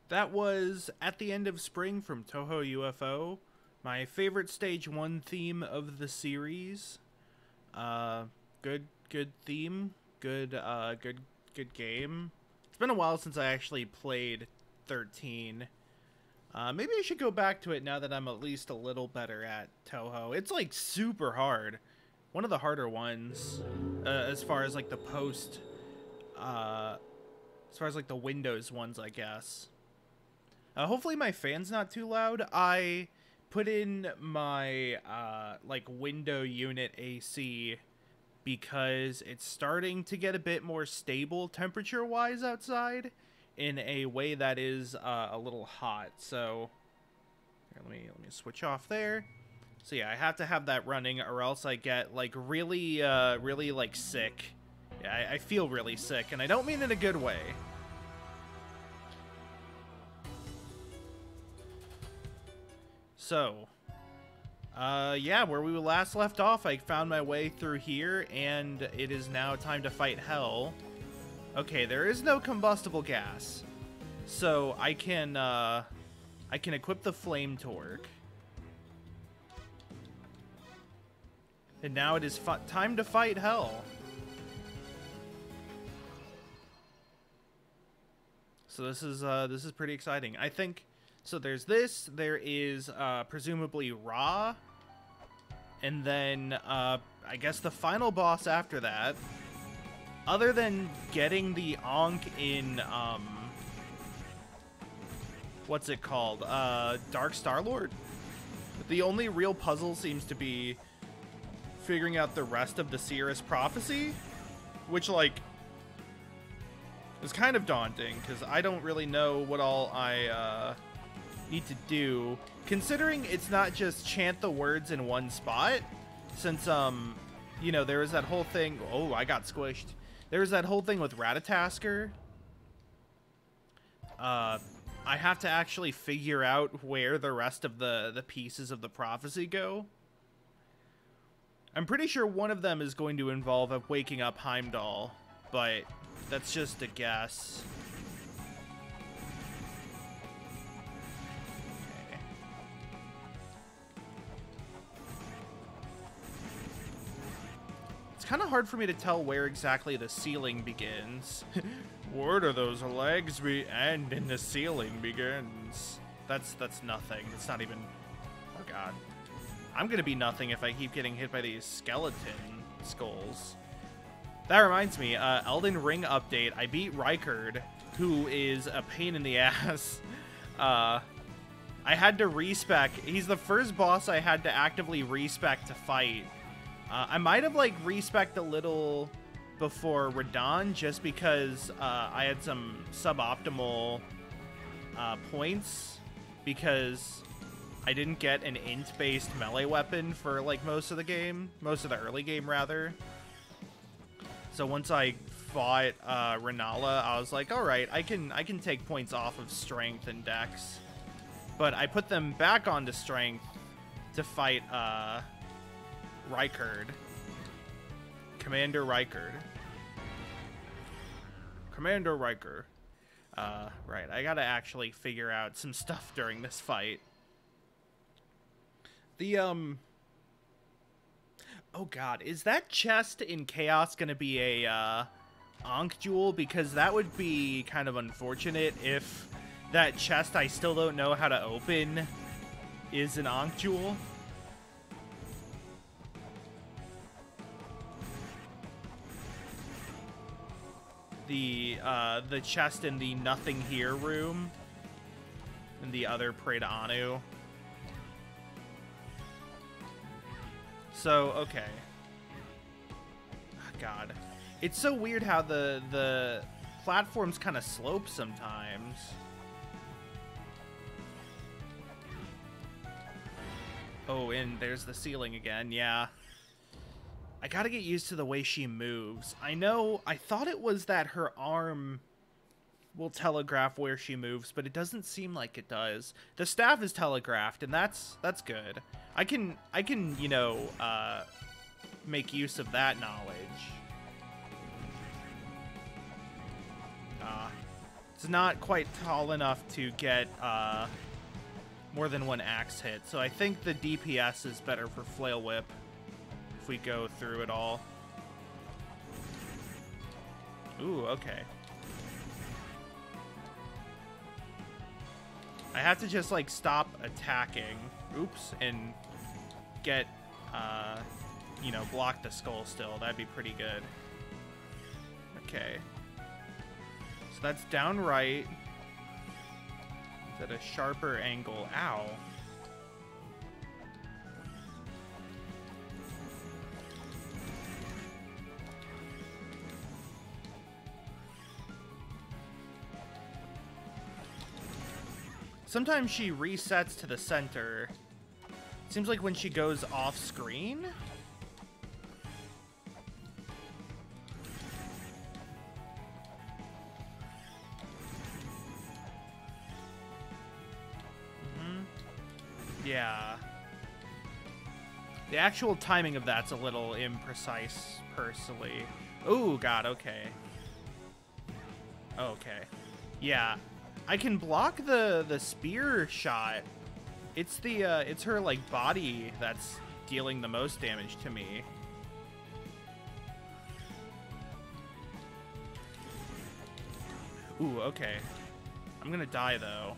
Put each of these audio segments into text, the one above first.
That was At the End of Spring from Toho UFO, my favorite Stage 1 theme of the series. Uh, good theme, good game. It's been a while since I actually played 13. Maybe I should go back to it now that I'm at least a little better at Toho. It's like super hard. One of the harder ones, as far as like the as far as like the Windows ones, I guess. Hopefully my fan's not too loud. I put in my like window unit AC because it's starting to get a bit more stable temperature wise outside in a way that is a little hot. So here, let me switch off there. So yeah, I have to have that running or else I get like really like sick. Yeah, I feel really sick, and I don't mean in a good way. So, yeah, where we last left off, I found my way through here, and it is now time to fight Hell. Okay, there is no combustible gas, so I can equip the Flame Torque. And now it is time to fight Hell. So this is pretty exciting. I think. So there's this, there is presumably Ra, and then I guess the final boss after that, other than getting the Ankh in, what's it called, Dark Star-Lord? The only real puzzle seems to be figuring out the rest of the Seeress Prophecy, which, like, is kind of daunting, because I don't really know what all I, need to do, considering it's not just chant the words in one spot, since you know, there was that whole thing. Oh, I got squished. There was that whole thing with Ratatoskr. I have to actually figure out where the rest of the pieces of the prophecy go. I'm pretty sure one of them is going to involve waking up Heimdall, but that's just a guess. Kind of hard for me to tell where exactly the ceiling begins. Where do those legs end and the ceiling begins? That's nothing. It's not even... Oh god. I'm gonna be nothing if I keep getting hit by these skeleton skulls. That reminds me, Elden Ring update. I beat Rykard, who is a pain in the ass. I had to respec. He's the first boss I had to actively respec to fight. I might have, like, respec'd a little before Radahn, just because I had some suboptimal points, because I didn't get an int-based melee weapon for, like, most of the game. Most of the early game, rather. So once I fought Renala, I was like, alright, I can take points off of strength and dex. But I put them back onto strength to fight, Rykard. Commander Rykard. Commander Riker. Right, I gotta actually figure out some stuff during this fight. The, oh god, is that chest in Chaos gonna be a, Ankh jewel? Because that would be kind of unfortunate if that chest I still don't know how to open is an Ankh jewel. The chest in the Nothing Here room, and the other Pray to Anu. So, okay. Oh, god. It's so weird how the platforms kind of slope sometimes. Oh, and there's the ceiling again, yeah. I gotta get used to the way she moves. I thought it was that her arm will telegraph where she moves, but it doesn't seem like it does. The staff is telegraphed, and that's good. I can, you know, make use of that knowledge. It's not quite tall enough to get more than one axe hit. So I think the DPS is better for Flail Whip if we go through it all. Ooh, okay. I have to just, like, stop attacking. Oops, and get, you know, block the skull still. That'd be pretty good. Okay. So that's down right. At a sharper angle. Ow. Sometimes she resets to the center. Seems like when she goes off screen. Yeah. The actual timing of that's a little imprecise, personally. Oh, God, okay. Okay. Yeah. I can block the spear shot. It's it's her, like, body that's dealing the most damage to me. Ooh, okay. I'm gonna die, though.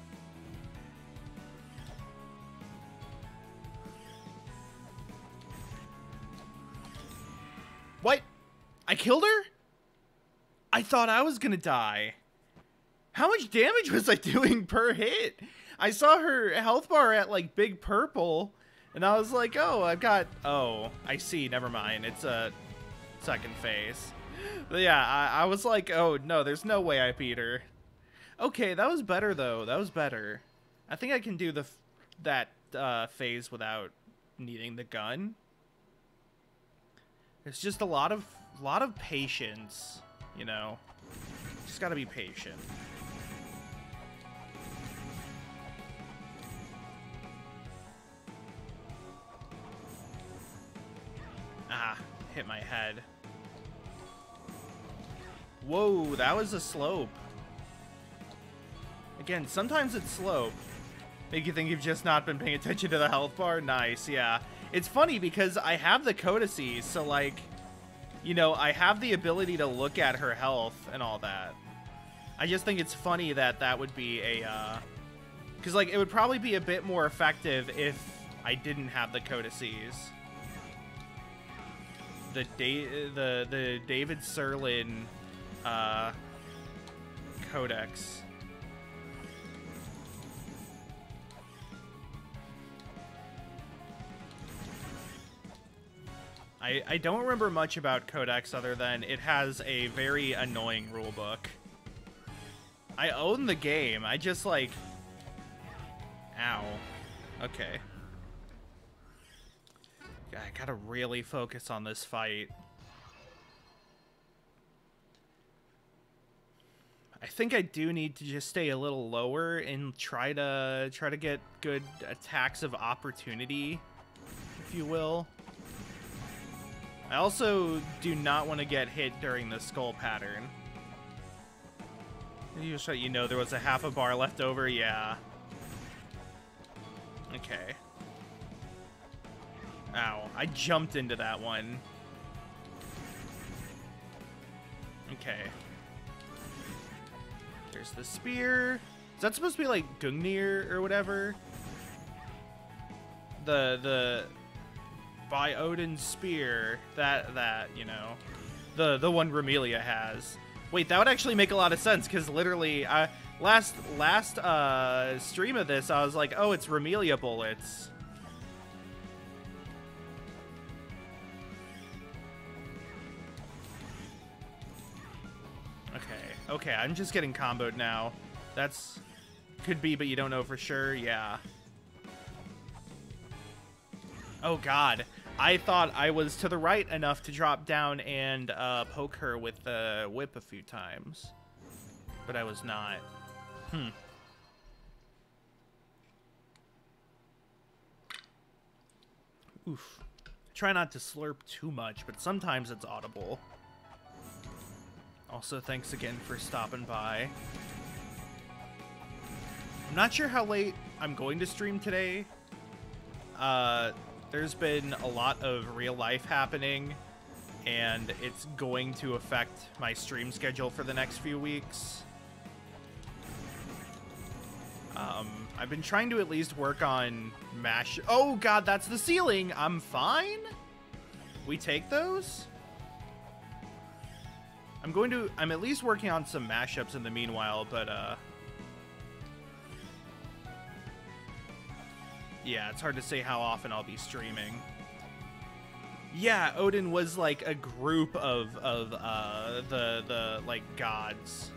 What? I killed her? I thought I was gonna die. How much damage was I doing per hit? I saw her health bar at, like, big purple, and I was like, oh, I've got... Oh, I see. Never mind. It's a second phase. But yeah, I was like, oh, no, there's no way I beat her. Okay, that was better, though. That was better. I think I can do that phase without needing the gun. It's just a lot of patience, you know. Just gotta be patient. Ah, hit my head. Whoa, that was a slope. Again, sometimes it's slope. Make you think you've just not been paying attention to the health bar? Nice, yeah. It's funny because I have the codices, so, like, you know, I have the ability to look at her health and all that. I just think it's funny that that would be a, because, like, it would probably be a bit more effective if I didn't have the codices. The David Serlin, codex. I don't remember much about Codex other than it has a very annoying rulebook. I own the game. I just, like... Ow. Okay. I gotta really focus on this fight. I think I do need to just stay a little lower and try to get good attacks of opportunity, if you will. I also do not want to get hit during the skull pattern. Just so you know, there was a half a bar left over. Yeah. Okay. Ow. I jumped into that one. Okay. There's the spear. Is that supposed to be like Gungnir or whatever? The by Odin's spear, that you know, the one Remelia has. Wait, that would actually make a lot of sense because literally, last stream of this, I was like, oh, it's Remelia bullets. Okay, I'm just getting comboed now. That's could be, but you don't know for sure. Yeah. Oh God. I thought I was to the right enough to drop down and poke her with the whip a few times. But I was not. Oof. Try not to slurp too much, but sometimes it's audible. Also, thanks again for stopping by. I'm not sure how late I'm going to stream today. There's been a lot of real life happening, and it's going to affect my stream schedule for the next few weeks. I've been trying to at least work on mash. Oh god, that's the ceiling. I'm fine. We take those. I'm at least working on some mashups in the meanwhile, but yeah, it's hard to say how often I'll be streaming. Yeah, Odin was like a group of the like gods.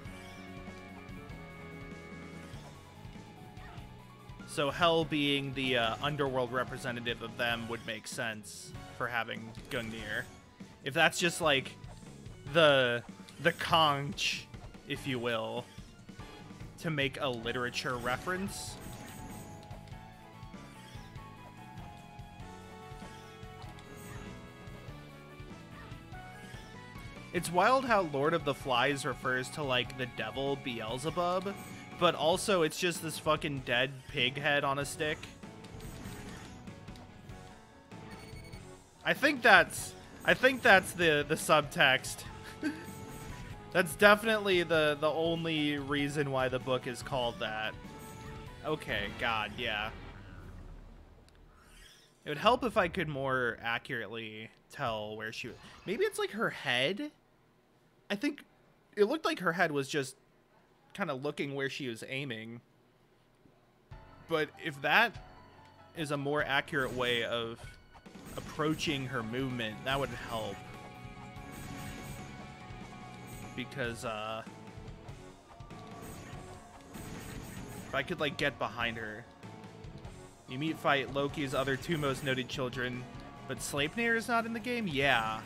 So Hel being the underworld representative of them would make sense for having Gungnir. If that's just like the conch, if you will, to make a literature reference. It's wild how Lord of the Flies refers to like the devil Beelzebub, but also it's just this fucking dead pig head on a stick. I think that's the subtext. That's definitely the only reason why the book is called that. Okay, god, yeah. It would help if I could more accurately tell where she... Maybe it's like her head? I think it looked like her head was just kind of looking where she was aiming. But if that is a more accurate way of approaching her movement, that would help. Because, if I could, like, get behind her. You fight Loki's other two most noted children, but Sleipnir is not in the game? Yeah.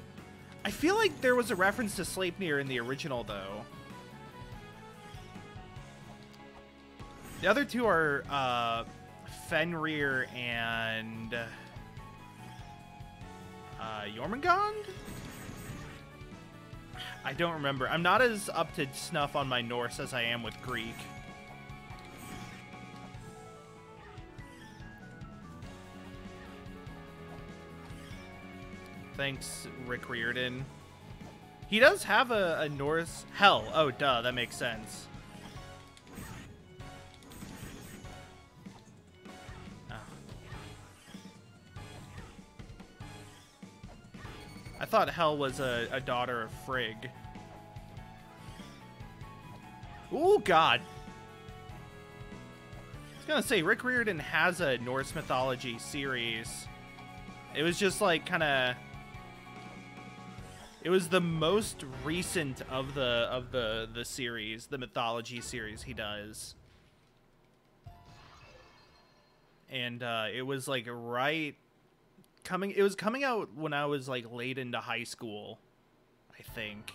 I feel like there was a reference to Sleipnir in the original, though. The other two are, Fenrir and, Jormungand? I don't remember. I'm not as up to snuff on my Norse as I am with Greek. Thanks, Rick Riordan. He does have a Norse... Hell. Oh, duh. That makes sense. Oh. I thought Hel was a daughter of Frigg. Ooh, God. I was gonna say, Rick Riordan has a Norse mythology series. It was just like kind of... It was the most recent of the series, the mythology series he does. And it was like right it was coming out when I was like late into high school, I think.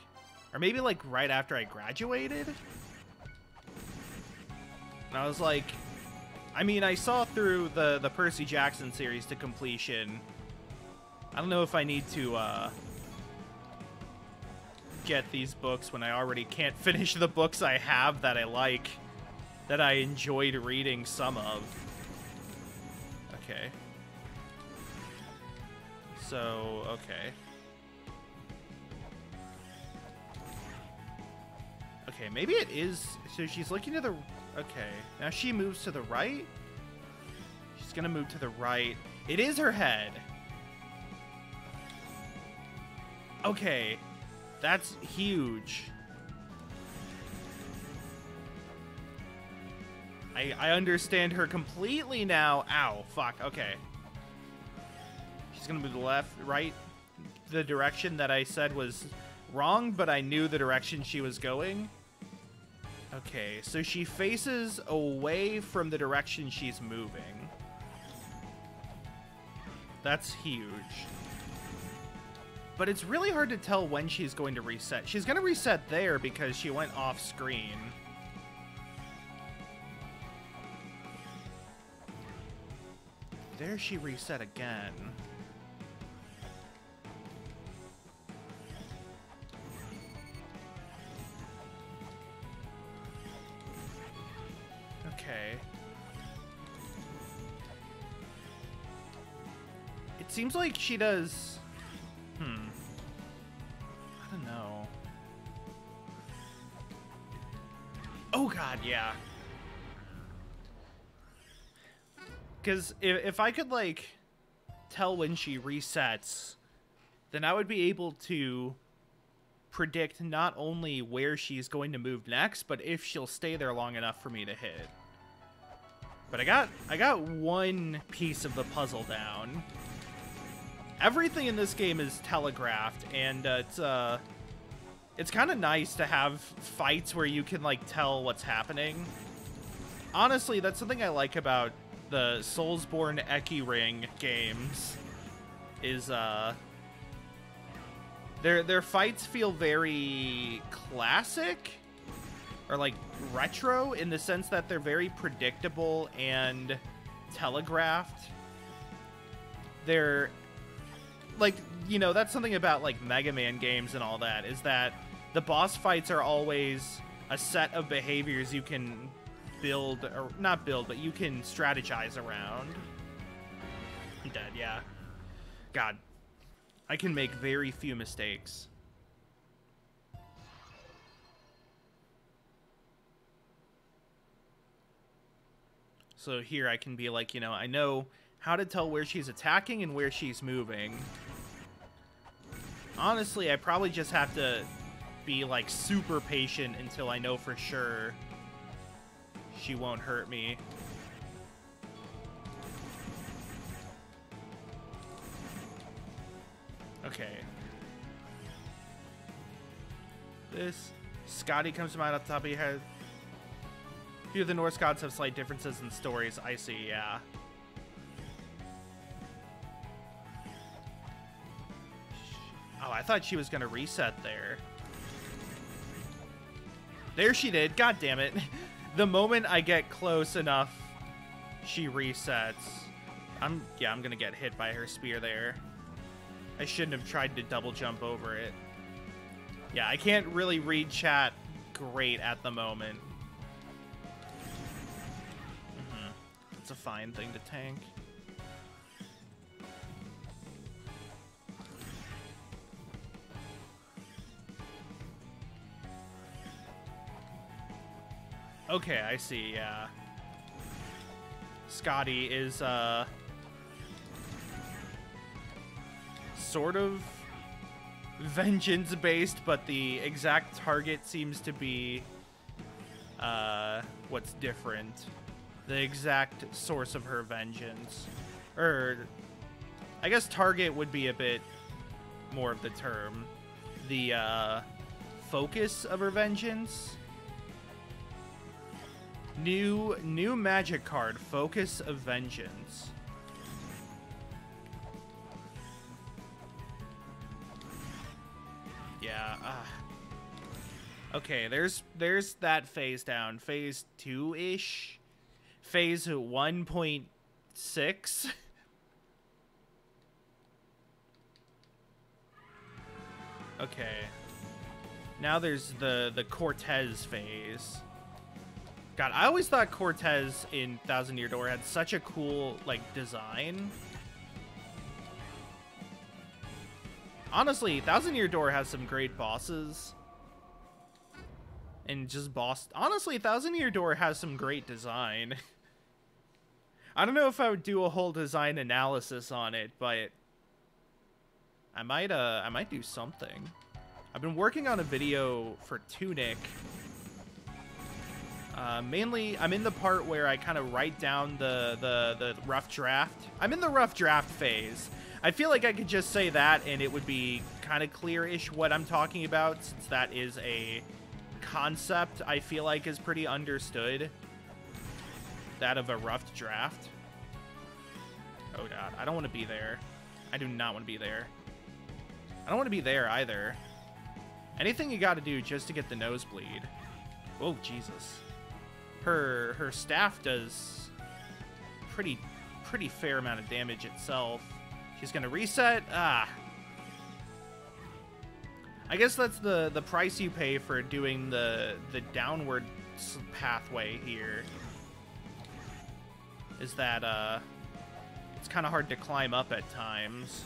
Or maybe like right after I graduated. And I was like, I mean, I saw through the Percy Jackson series to completion. I don't know if I need to get these books when I already can't finish the books I have that I like, that I enjoyed reading some of. Okay. So, okay. Okay, maybe it is... So she's looking to the... Okay. Now she moves to the right? She's gonna move to the right. It is her head. Okay. That's huge. I understand her completely now. Ow, fuck, okay. She's gonna move to the left, right, the direction that I said was wrong, but I knew the direction she was going. Okay, so she faces away from the direction she's moving. That's huge. But it's really hard to tell when she's going to reset. She's going to reset there because she went off screen. There she reset again. Okay. seems like she does... I don't know. Oh god, yeah. Because if I could, like, tell when she resets, then I would be able to predict not only where she's going to move next, but if she'll stay there long enough for me to hit. But I got one piece of the puzzle down. Everything in this game is telegraphed, and it's kind of nice to have fights where you can, like, tell what's happening. Honestly, that's something I like about the Soulsborne Eki Ring games, is their fights feel very classic, or like retro, in the sense that they're very predictable and telegraphed. They're like, you know, that's something about like Mega Man games and all that, is that the boss fights are always a set of behaviors you can build, or not build, but you can strategize around. I'm dead, yeah. God, I can make very few mistakes. So here I can be like, you know, I know how to tell where she's attacking and where she's moving. Honestly, I probably just have to be like super patient until I know for sure she won't hurt me. Okay. This Scotty comes to mind off the top of your head. Few of the Norse gods have slight differences in stories. I see, yeah. Oh, I thought she was gonna reset there. There she did. God damn it. The moment I get close enough, she resets. I'm gonna get hit by her spear there. I shouldn't have tried to double jump over it. Yeah, I can't really read chat great at the moment. It's a fine thing to tank. Okay, I see, yeah. Scotty is, sort of vengeance-based, but the exact target seems to be, what's different. The exact source of her vengeance. Or, I guess target would be a bit more of the term. The, focus of her vengeance. New magic card, Focus of Vengeance. Yeah, okay, there's that phase down. Phase 2-ish? Phase 1.6? Okay. Now there's the Cortez phase. God, I always thought Cortez in Thousand Year Door had such a cool, like, design. Honestly, Thousand Year Door has some great bosses. And just honestly, Thousand Year Door has some great design. I don't know if I would do a whole design analysis on it, but I might do something. I've been working on a video for Tunic. Mainly, I'm in the part where I kind of write down the rough draft. I'm in the rough draft phase. I feel like I could just say that and it would be kind of clear-ish what I'm talking about, since that is a concept I feel like is pretty understood. That of a rough draft. Oh god, I don't want to be there. I do not want to be there. I don't want to be there either. Anything you got to do just to get the nosebleed. Oh, Jesus. Her staff does pretty fair amount of damage itself. She's gonna reset. I guess that's the price you pay for doing the downward pathway here. Is that It's kind of hard to climb up at times.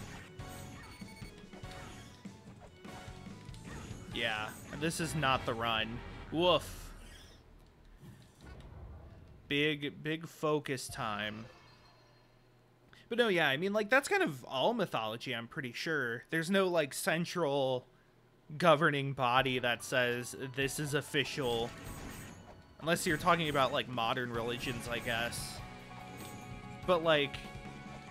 Yeah, this is not the run. Woof. Big focus time. But no, yeah, I mean, like, that's kind of all mythology, I'm pretty sure. There's no, like, central governing body that says this is official. Unless you're talking about, like, modern religions, I guess. But, like,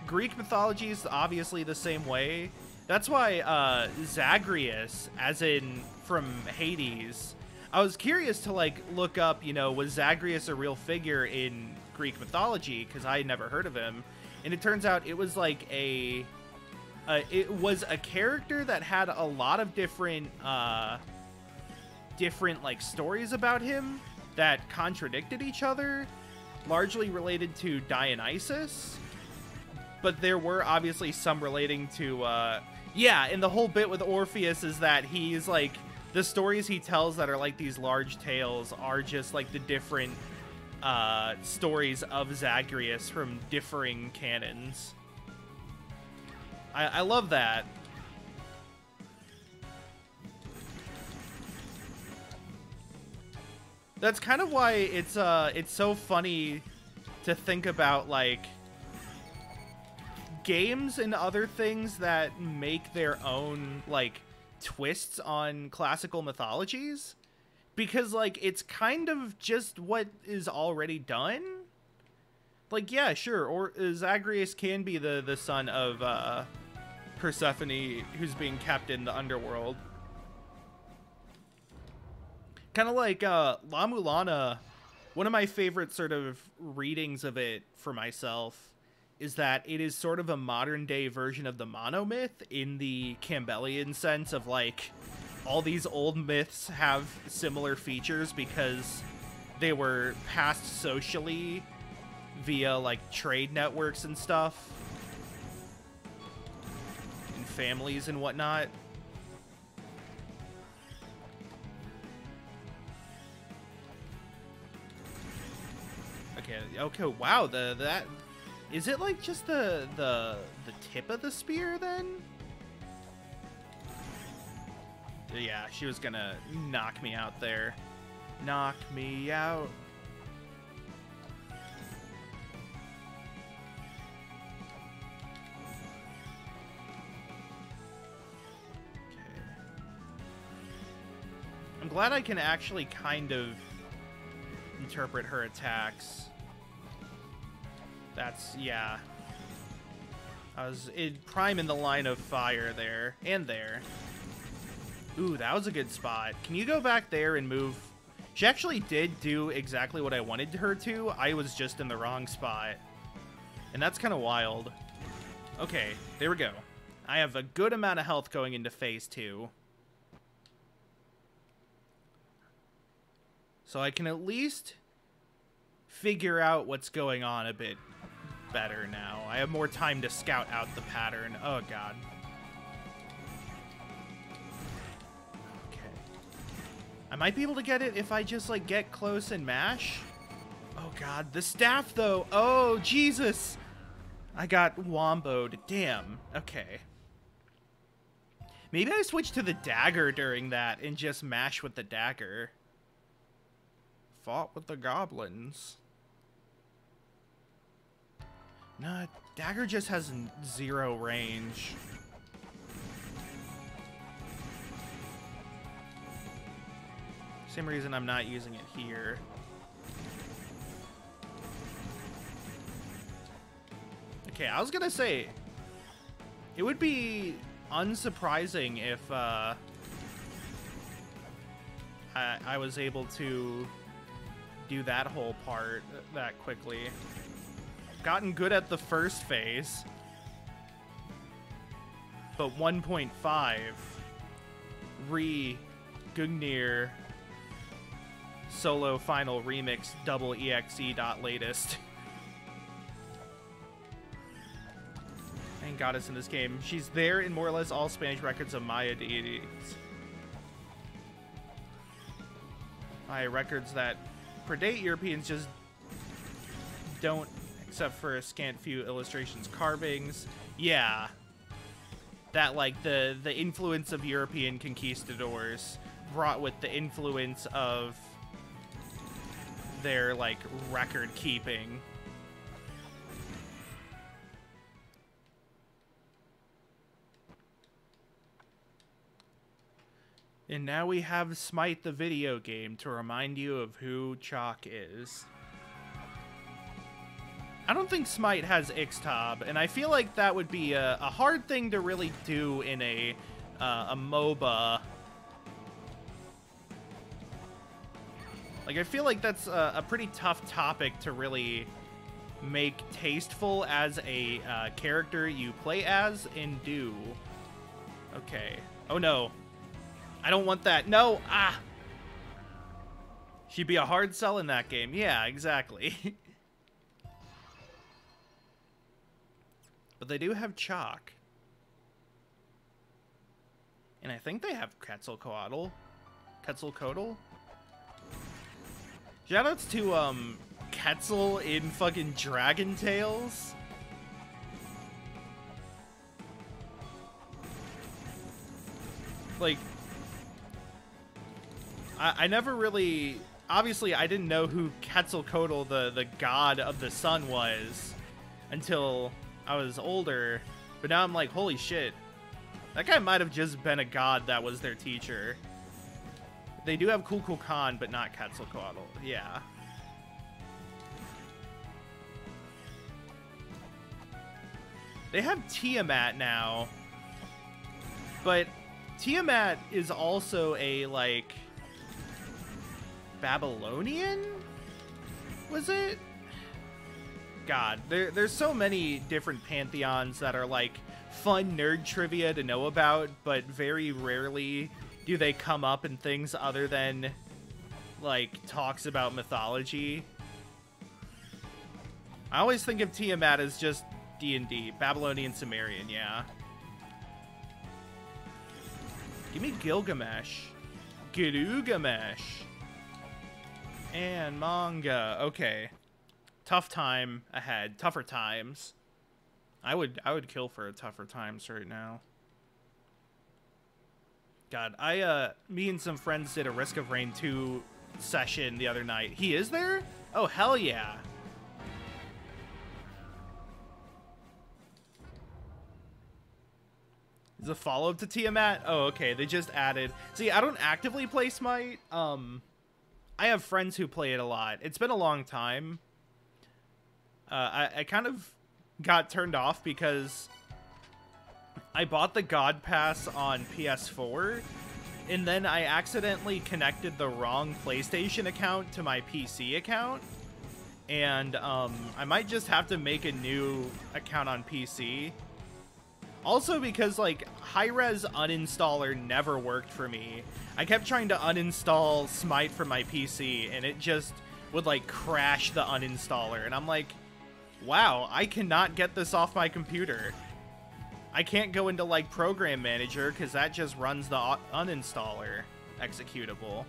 Greek mythology is obviously the same way. That's why Zagreus, as in from Hades, I was curious to, like, look up, you know, was Zagreus a real figure in Greek mythology? Because I had never heard of him. And it turns out it was like it was a character that had a lot of different like stories about him that contradicted each other, largely related to Dionysus. But there were obviously some relating to yeah, and the whole bit with Orpheus is that he's like, the stories he tells that are like these large tales are just like the different stories of Zagreus from differing canons. I love that. That's kind of why it's so funny to think about, like, games and other things that make their own, like, twists on classical mythologies. Because, like, it's kind of just what is already done. Like, yeah, sure, or Zagreus can be the son of Persephone, who's being kept in the underworld. Kind of like La Mulana. One of my favorite sort of readings of it for myself is that it is sort of a modern-day version of the monomyth in the Campbellian sense of, like, all these old myths have similar features because they were passed socially via, like, trade networks and stuff, and families and whatnot. Okay, wow, that is it, like, just the tip of the spear then? Yeah, she was gonna knock me out there. Knock me out. Okay. I'm glad I can actually kind of interpret her attacks. That's, yeah. I was prime in the line of fire there. And there. Ooh, that was a good spot. Can you go back there and move? She actually did do exactly what I wanted her to. I was just in the wrong spot. And that's kind of wild. Okay, there we go. I have a good amount of health going into phase 2. So I can at least figure out what's going on a bit better now. I have more time to scout out the pattern. Oh, God. I might be able to get it if I just, like, get close and mash. Oh, God. The staff, though. Oh, Jesus. I got womboed. Damn. Okay. Maybe I switch to the dagger during that and just mash with the dagger. Fought with the goblins. No, dagger just has 0 range. Same reason I'm not using it here. Okay, I was gonna say, it would be unsurprising if I was able to do that whole part that quickly. Gotten good at the first phase, but 1.5 Gungnir solo final remix double exe dot latest. Thank goddess in this game. She's there in more or less all Spanish records of Maya deities. Maya records that predate Europeans just don't except for a scant few illustrations, carvings. Yeah. That, like, the influence of European conquistadors brought with the influence of their, like, record keeping. And now we have Smite the video game to remind you of who Chalk is. I don't think Smite has Ixtab, and I feel like that would be a hard thing to really do in a MOBA. Like, I feel like that's a pretty tough topic to really make tasteful as a character you play as and do. Okay. Oh, no. I don't want that. No! Ah! She'd be a hard sell in that game. Yeah, exactly. But they do have Chalk. And I think they have Quetzalcoatl. Quetzalcoatl? Shoutouts to, Quetzal in fucking Dragon Tales. Like, I never really... Obviously, I didn't know who Quetzalcoatl, the god of the sun, was until I was older. But now I'm like, holy shit. That guy might have just been a god that was their teacher. They do have Kukulkan, but not Quetzalcoatl. Yeah. They have Tiamat now. But Tiamat is also a, like... Babylonian? Was it? God, there's so many different pantheons that are like fun nerd trivia to know about, but very rarely do they come up in things other than like talks about mythology. I always think of Tiamat as just D&D, Babylonian Sumerian, yeah. Give me Gilgamesh. Gilgamesh. And manga. Okay. Tough time ahead. Tougher times. I would kill for a tougher times right now. God, me and some friends did a Risk of Rain 2 session the other night. He is there? Oh, hell yeah. Is a follow-up to Tiamat? Oh, okay. They just added... See, I don't actively play Smite. I have friends who play it a lot. It's been a long time. I kind of got turned off because I bought the God Pass on PS4, and then I accidentally connected the wrong PlayStation account to my PC account. And I might just have to make a new account on PC. Also because, like, high-res uninstaller never worked for me. I kept trying to uninstall Smite from my PC, and it just would, like, crash the uninstaller. And I'm like, wow, I cannot get this off my computer. I can't go into, like, Program Manager, because that just runs the uninstaller executable.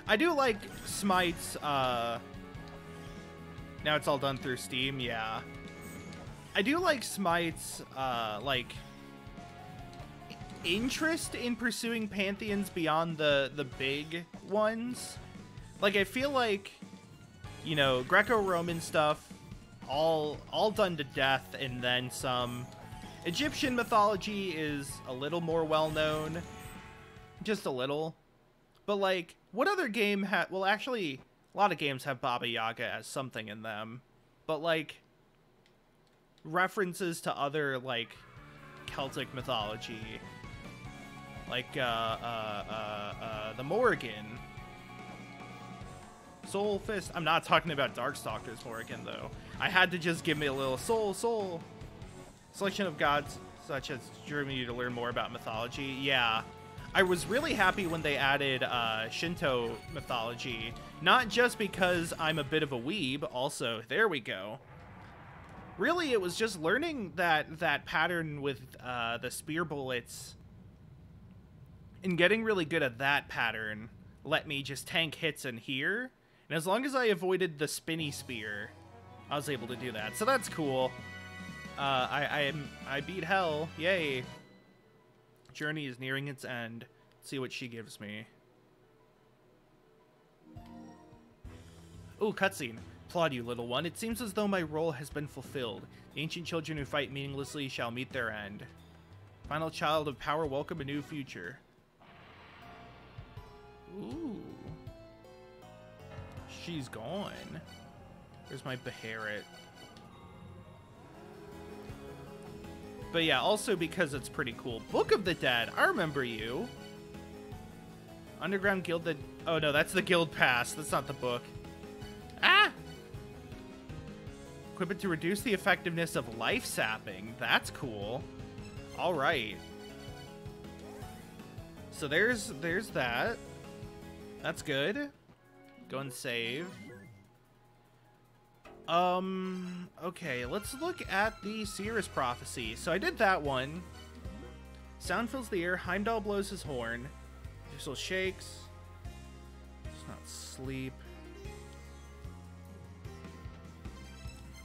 I do like Smite's, now it's all done through Steam, yeah. I do like Smite's, like, interest in pursuing pantheons beyond the big ones. Like, I feel like, you know, Greco-Roman stuff, all done to death, and then some. Egyptian mythology is a little more well-known. Just a little. But, like, what other game well, actually, a lot of games have Baba Yaga as something in them. But, like, references to other, like, Celtic mythology. Like, the Morrigan. Soul Fist. I'm not talking about Darkstalkers Morrigan, though. I had to just give me a little soul. Selection of gods such as drew me to learn more about mythology. Yeah. I was really happy when they added Shinto mythology. Not just because I'm a bit of a weeb, also, there we go. Really, it was just learning that pattern with the spear bullets And getting really good at that pattern let me just tank hits in here. And as long as I avoided the spinny spear, I was able to do that. So that's cool. I beat hell. Yay. Journey is nearing its end. Let's see what she gives me. Ooh, cutscene. Applaud you, little one. It seems as though my role has been fulfilled. The ancient children who fight meaninglessly shall meet their end. Final child of power, welcome a new future. Ooh. She's gone. There's my Beharit. But yeah, also because it's pretty cool. Book of the Dead. I remember you. Underground Guild that... Oh no, that's the Guild Pass. That's not the book. Ah! Equip it to reduce the effectiveness of life sapping. That's cool. Alright. So there's that. That's good. Go and save. Okay, let's look at the Seer's Prophecy. So I did that one. Sound fills the air. Heimdall blows his horn. Ursula shakes. It's not sleep.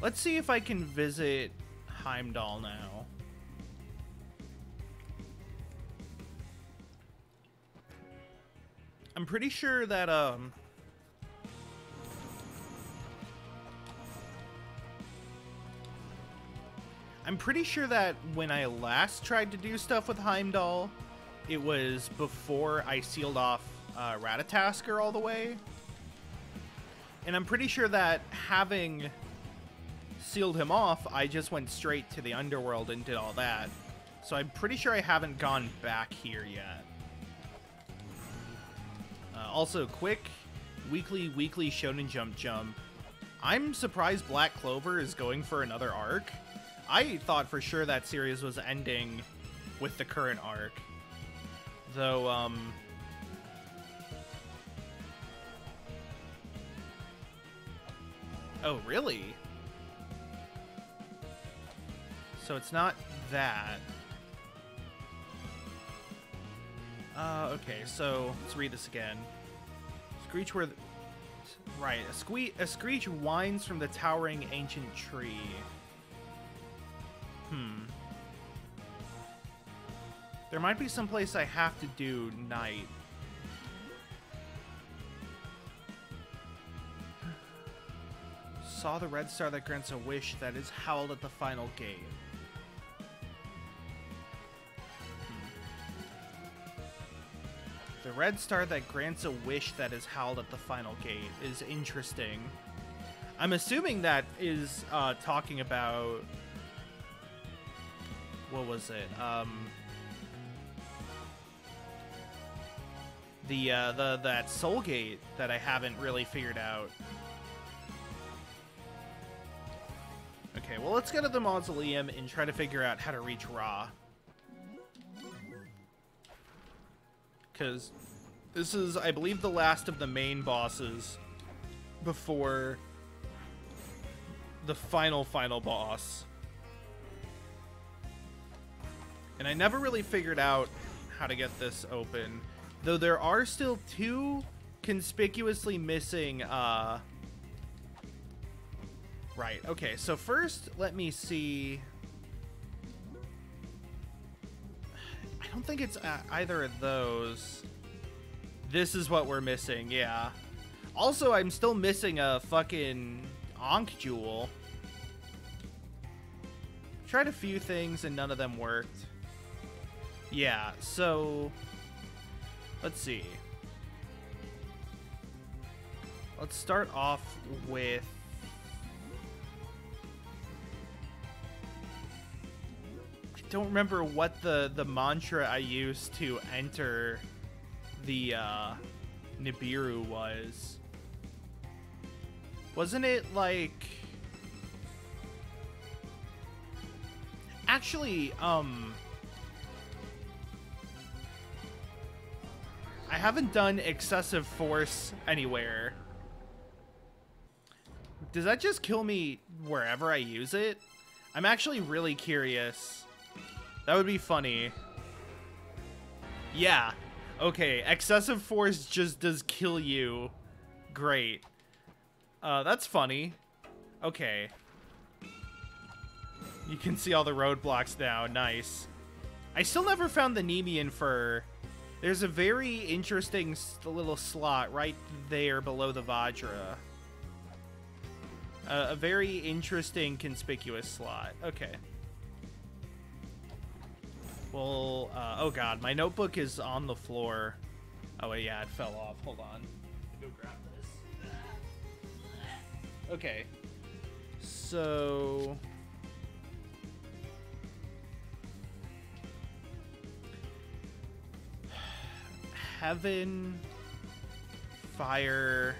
Let's see if I can visit Heimdall now. I'm pretty sure that, I'm pretty sure that when I last tried to do stuff with Heimdall, it was before I sealed off Ratatoskr all the way. And I'm pretty sure that having sealed him off, I just went straight to the underworld and did all that. So I'm pretty sure I haven't gone back here yet. Also, quick, weekly Shonen Jump. I'm surprised Black Clover is going for another arc. I thought for sure that series was ending with the current arc. Though, oh, really? So it's not that. Okay, so let's read this again. Screech where... Right, a screech whines from the towering ancient tree. There might be some place I have to do night. Saw the red star that grants a wish that is howled at the final gate. The red star that grants a wish that is howled at the final gate is interesting. I'm assuming that is talking about... What was it? That soul gate that I haven't really figured out. Okay, well, let's go to the mausoleum and try to figure out how to reach Ra. Because this is, I believe, the last of the main bosses before the final boss. And I never really figured out how to get this open. Though there are still two conspicuously missing, Right, okay, so first, let me see... I don't think it's either of those. This is what we're missing, yeah. Also, I'm still missing a fucking Ankh Jewel. Tried a few things and none of them worked. Yeah, so... Let's see. Let's start off with... I don't remember what the mantra I used to enter the Nibiru was. Wasn't it like... Actually, I haven't done excessive force anywhere. Does that just kill me wherever I use it? I'm actually really curious. That would be funny. Yeah. Okay, excessive force just does kill you. Great. That's funny. Okay. You can see all the roadblocks now. Nice. I still never found the Nemean fur. There's a very interesting little slot right there below the Vajra. A very interesting, conspicuous slot. Okay. Well, oh god, my notebook is on the floor. Oh wait, yeah, it fell off. Hold on. Go grab this. Okay. So... Heaven, fire,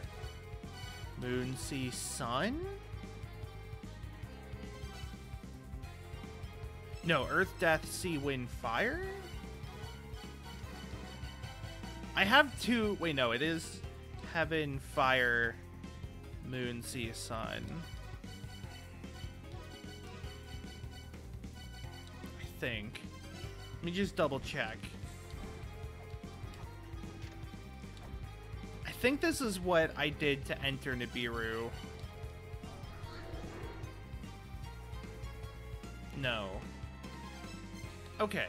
moon, sea, sun? No, earth, death, sea, wind, fire? I have two... Wait, no, it is heaven, fire, moon, sea, sun. I think. Let me just double check. I think this is what I did to enter Nibiru. No. Okay.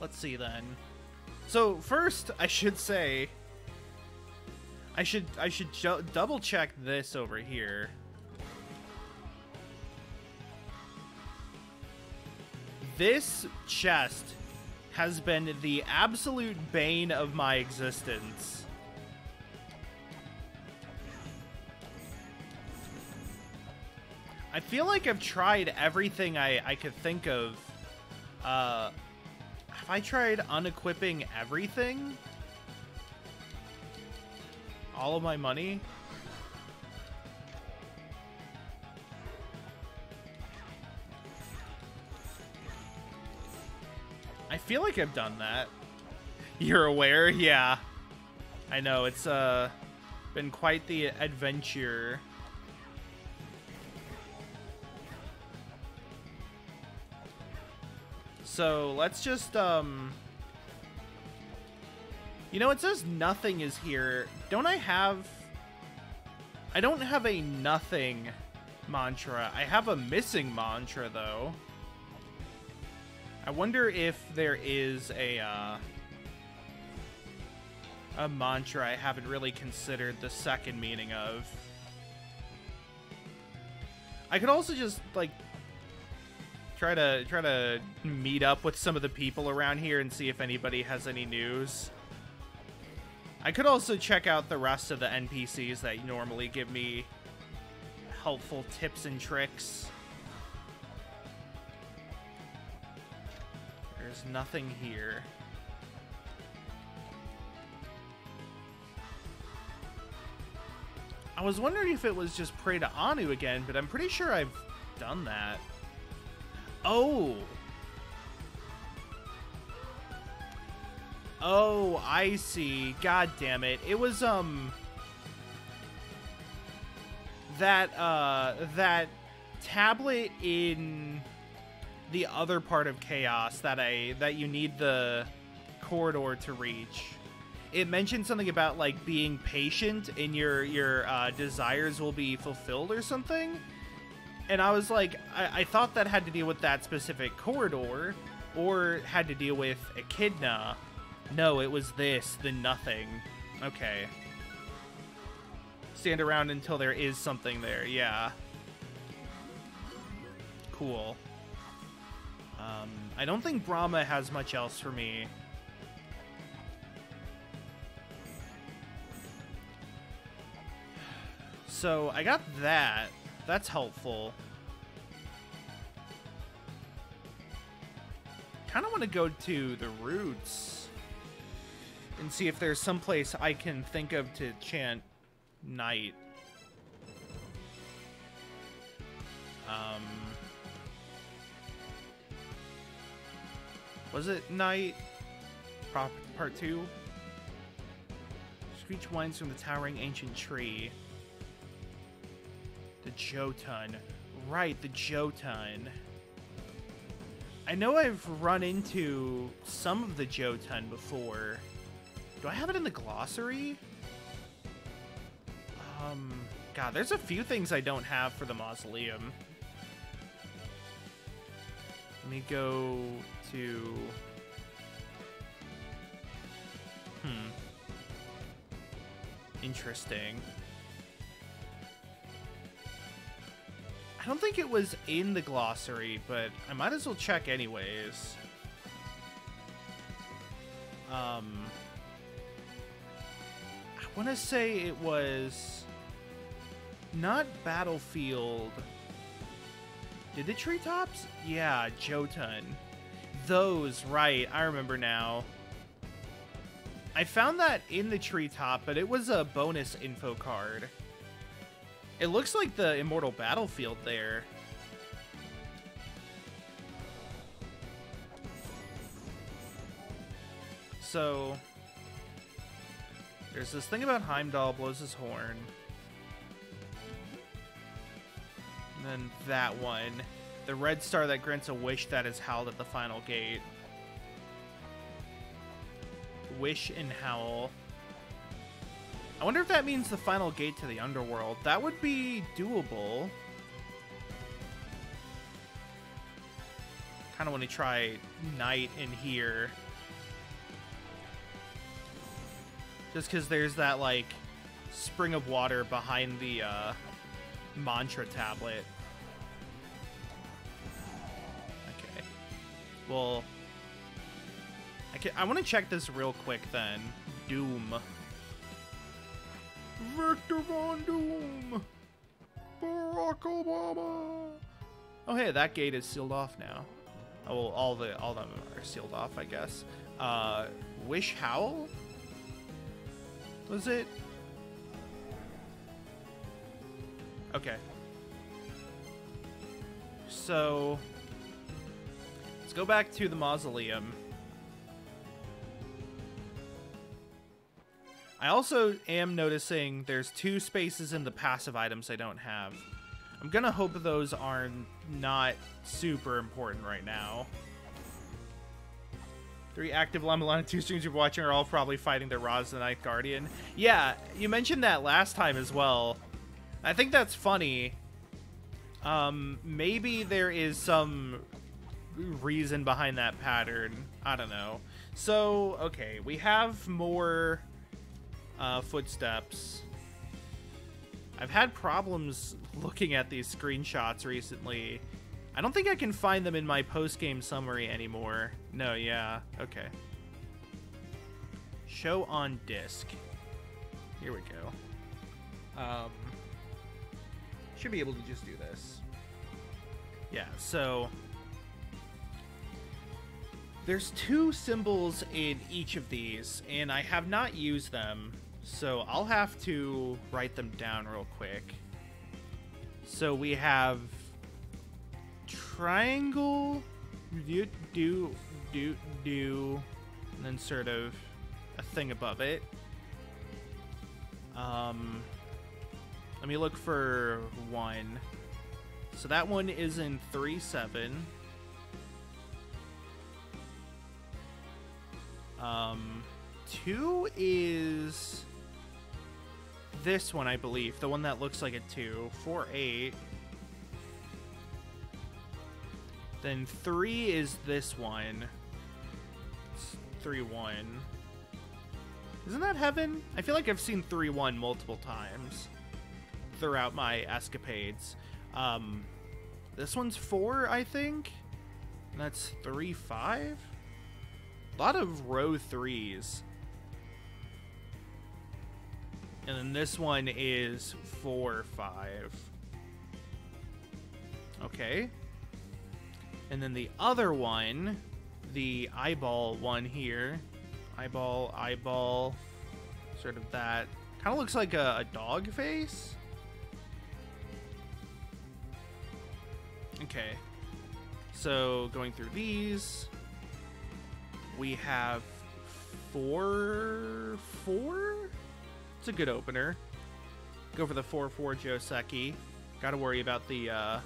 Let's see then. So first, I should say, I should double check this over here. This chest has been the absolute bane of my existence. I feel like I've tried everything I could think of. Have I tried unequipping everything? All of my money? I feel like I've done that. You're aware? Yeah. I know, it's been quite the adventure. So, let's just, you know, it says nothing is here. Don't I have... I don't have a nothing mantra. I have a missing mantra, though. I wonder if there is a mantra I haven't really considered the second meaning of. I could also just, like, try to meet up with some of the people around here and see if anybody has any news. I could also check out the rest of the NPCs that normally give me helpful tips and tricks. There's nothing here. I was wondering if it was just pray to Anu again, but I'm pretty sure I've done that. Oh! Oh, I see. God damn it. It was, that tablet in the other part of Chaos that you need the corridor to reach. It mentioned something about, like, being patient and your desires will be fulfilled or something. And I was like, I thought that had to deal with that specific corridor or had to deal with Echidna. No, it was this, the nothing. Okay. Stand around until there is something there, yeah. Cool. I don't think Brahma has much else for me. So, I got that. That's helpful. Kind of want to go to the roots and see if there's some place I can think of to chant night. Was it night? Part 2? Screech winds from the towering ancient tree. The Jotun. Right, the Jotun. I know I've run into some of the Jotun before. Do I have it in the glossary? God, there's a few things I don't have for the Mausoleum. Let me go to... Interesting. I don't think it was in the glossary, but I might as well check anyways. I want to say it was not Battlefield. Did the treetops? Yeah, Jotun. Those, right. I remember now. I found that in the treetop, but it was a bonus info card. It looks like the Immortal Battlefield there. So, there's this thing about Heimdall blows his horn. And then that one. The red star that grants a wish that is howled at the final gate. Wish and howl. I wonder if that means the final gate to the underworld. That would be doable. Kind of want to try night in here. Just because there's that, like, spring of water behind the mantra tablet. Okay. Well, I want to check this real quick then. Doom. Victor Von Doom. Barack Obama. Oh, hey, that gate is sealed off now. Oh, well, all of them are sealed off, I guess. Wish Howl? Was it? Okay. So, let's go back to the Mausoleum. I also am noticing there's 2 spaces in the passive items I don't have. I'm gonna hope those are not super important right now. 3 active Lamalana 2 streams you're watching are all probably fighting the Raz the Night Guardian. Yeah, you mentioned that last time as well. I think that's funny. Maybe there is some reason behind that pattern. I don't know. So, okay, we have more footsteps. I've had problems looking at these screenshots recently. I don't think I can find them in my post-game summary anymore. No, yeah, okay. Show on disc. Here we go. Should be able to just do this. Yeah, so there's 2 symbols in each of these, and I have not used them, so I'll have to write them down real quick. So we have triangle, do, and then sort of a thing above it. Let me look for 1. So that one is in 3-7. 2 is this one, I believe. The one that looks like a 2. 4-8. Then 3 is this one. It's 3-1. Isn't that heaven? I feel like I've seen 3-1 multiple times throughout my escapades. This one's 4, I think. And that's 3-5. A lot of row 3s. And then this one is 4-5. Okay. And then the other one, the eyeball one here. Eyeball. Sort of that. Kind of looks like a dog face. Okay. So, going through these, we have 4-4? It's a good opener. Go for the 4-4 Joseki. Gotta worry about the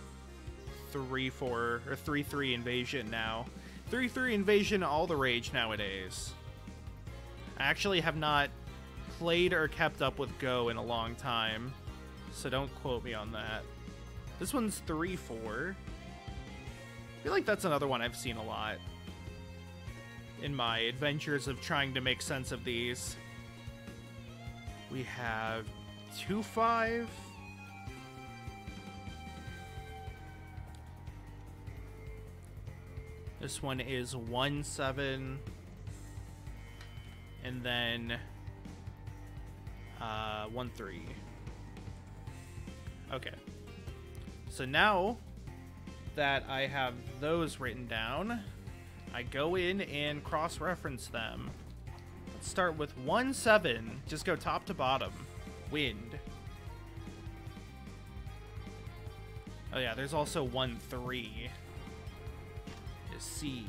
3-4 or 3-3 invasion now. 3-3 invasion, all the rage nowadays. I actually have not played or kept up with Go in a long time, so don't quote me on that. This one's 3-4. I feel like that's another one I've seen a lot in my adventures of trying to make sense of these. We have 2-5. This one is 1-7. And then 1-3. Okay. So now that I have those written down, I go in and cross-reference them. Let's start with 1-7. Just go top to bottom. Wind. Oh yeah, there's also 1-3. Is C.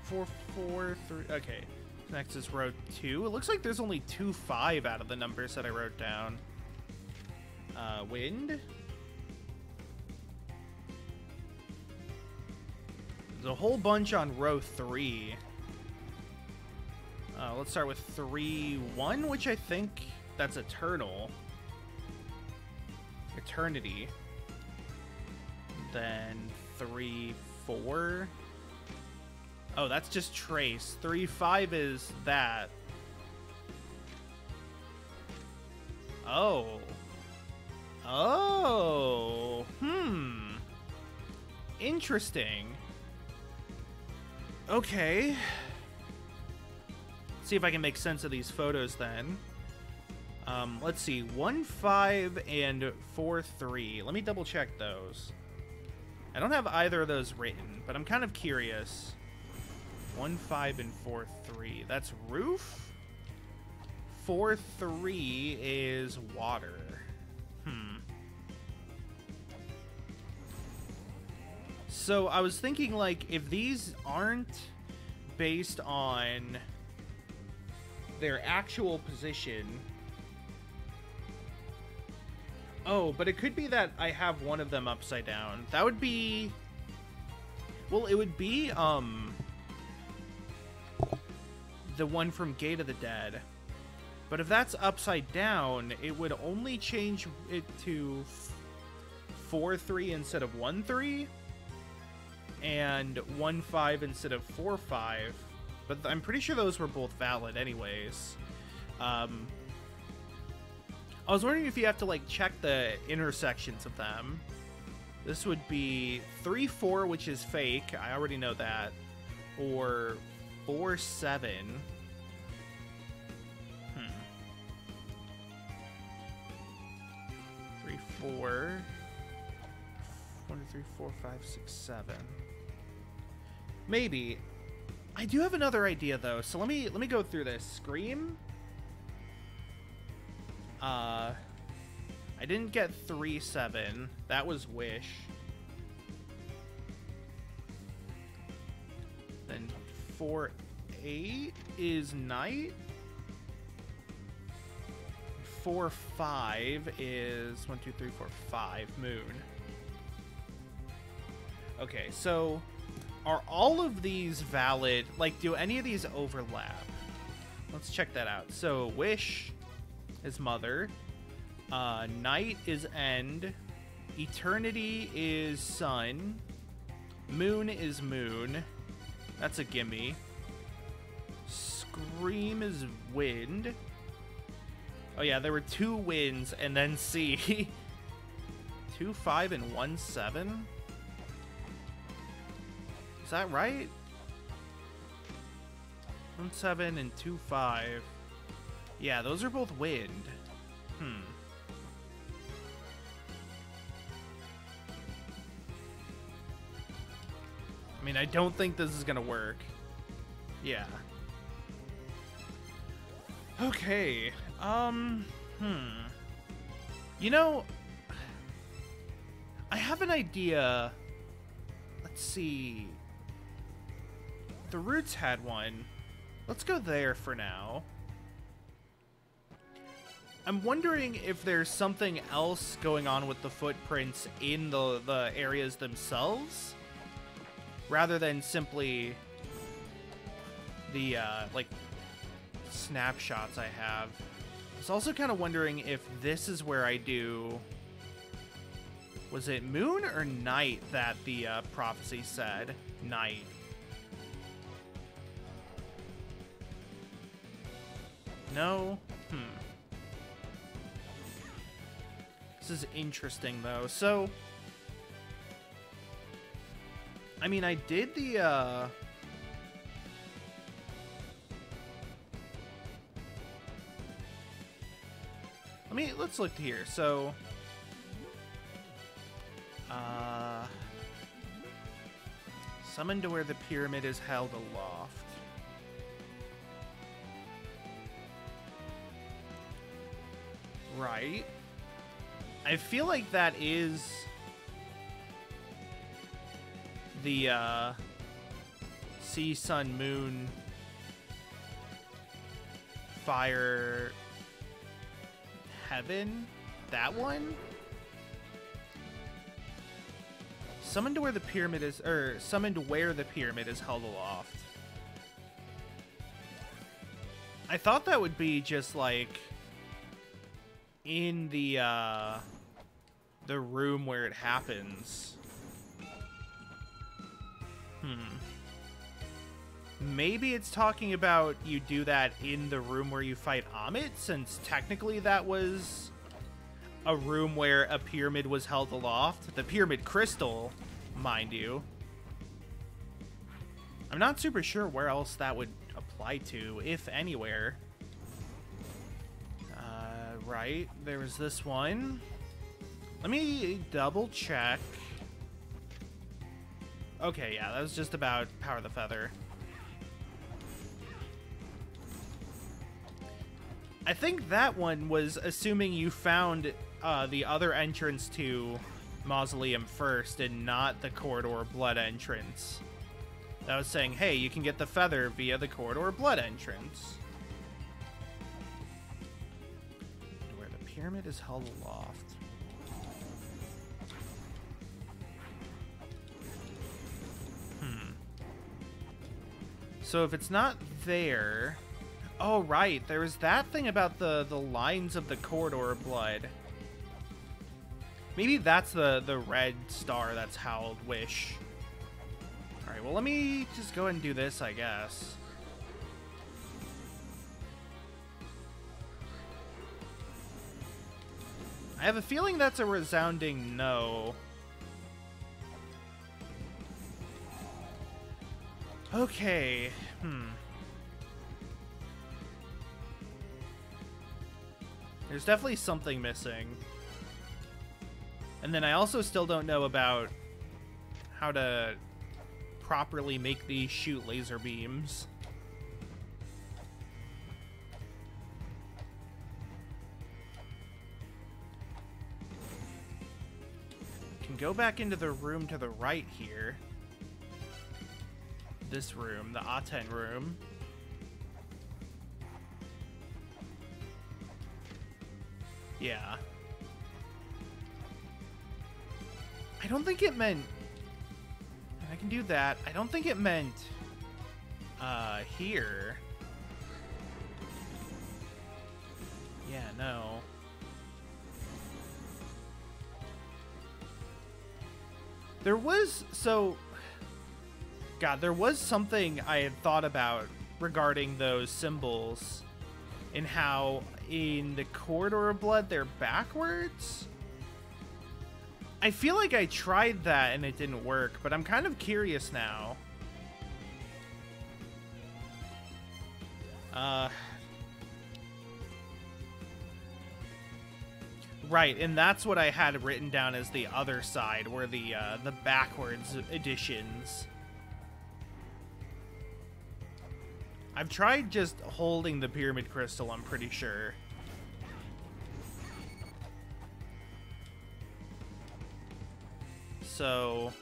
4-4-3. Okay. Next is row 2. It looks like there's only 2-5 out of the numbers that I wrote down. Wind. There's a whole bunch on row 3. Let's start with 3-1, which I think that's eternal. Eternity. Then 3-4. Oh, that's just trace. 3-5 is that. Oh. Oh. Interesting. Okay. See if I can make sense of these photos then. Let's see. 1-5 and 4-3. Let me double check those. I don't have either of those written, but I'm kind of curious. 1-5 and 4-3. That's roof. 4-3 is water. So I was thinking, like, if these aren't based on their actual position. Oh, but it could be that I have one of them upside down. That would be... Well, it would be, the one from Gate of the Dead. But if that's upside down, it would only change it to 4-3 instead of 1-3. And 1-5 instead of 4-5. But I'm pretty sure those were both valid anyways. I was wondering if you have to, like, check the intersections of them. This would be 3-4, which is fake. I already know that. Or 4-7. 3-4. 1, 2, 3, 4, 5, 6, 7. Maybe. I do have another idea though, so let me go through this. Scream. I didn't get 3-7. That was Wish. Then 4-8 is Night. 4-5 is 1, 2, 3, 4, 5 Moon. Okay, so are all of these valid? Like, do any of these overlap? Let's check that out. So Wish is Mother. Night is End. Eternity is Sun. Moon is Moon. That's a gimme. Scream is Wind. Oh yeah, there were 2 winds and then C. 2-5 and 1-7. Is that right? 1-7 and 2-5. Yeah, those are both wind. I mean, I don't think this is gonna work. Yeah. Okay. You know, I have an idea. Let's see. The Roots had one. Let's go there for now. I'm wondering if there's something else going on with the footprints in the areas themselves, rather than simply the, like, snapshots I have. I was also kind of wondering if this is where I do... Was it moon or night that the prophecy said? Night. No? This is interesting, though. So, I mean, I did the, let's look here. So, summoned to where the pyramid is held aloft. Right. I feel like that is the sea, sun, moon, fire, heaven. That one? Summoned to where the pyramid is, or summoned where the pyramid is held aloft. I thought that would be just like in the room where it happens. Maybe it's talking about you do that in the room where you fight Amit, since technically that was a room where a pyramid was held aloft. The pyramid crystal, mind you. I'm not super sure where else that would apply to, if anywhere. Right, there was this one. Let me double check. Okay, yeah, that was just about Power of the Feather. I think that one was assuming you found the other entrance to Mausoleum first and not the Corridor Blood entrance. That was saying, hey, you can get the feather via the Corridor Blood entrance. Where the pyramid is held aloft. So if it's not there... Oh, right. There was that thing about the lines of the Corridor Blood. Maybe that's the red star that's Howled Wish. Alright, well, let me just go ahead and do this, I guess. I have a feeling that's a resounding no. Okay, There's definitely something missing. And then I also still don't know about how to properly make these shoot laser beams. Can go back into the room to the right here. This room, the Aten room. Yeah. I don't think it meant... I can do that. I don't think it meant... here. Yeah, no. There was... So... God, there was something I had thought about regarding those symbols and how in the Corridor of Blood they're backwards. I feel like I tried that and it didn't work, but I'm kind of curious now. Right, and that's what I had written down as the other side, where the backwards editions. I've tried just holding the pyramid crystal, I'm pretty sure. So,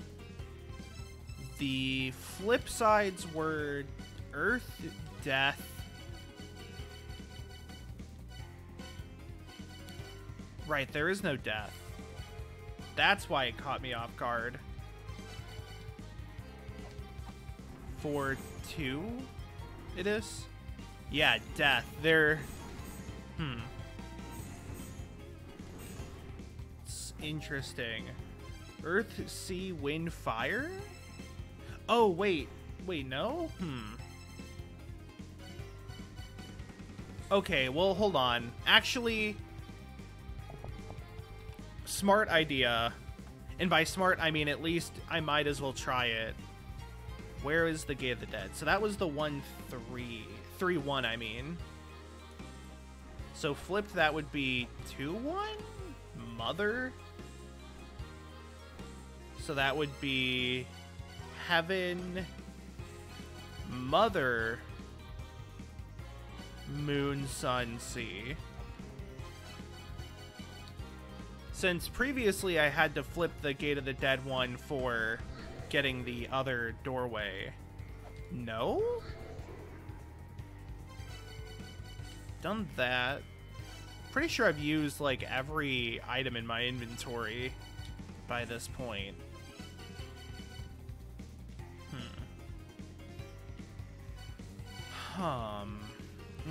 the flip sides were Earth, Death, Right, there is no death. That's why it caught me off guard. 4-2, it is? Yeah, death. There. It's interesting. Earth, sea, wind, fire? Oh, wait. Wait, no? Okay, well, hold on. Actually, smart idea. And by smart, I mean at least I might as well try it. Where is the Gate of the Dead? So that was the 1-3. 3-1, I mean. So flipped, that would be 2-1? Mother? So that would be Heaven, Mother, Moon, Sun, Sea. Since previously I had to flip the Gate of the Dead one for getting the other doorway. No? Done that. Pretty sure I've used like every item in my inventory by this point.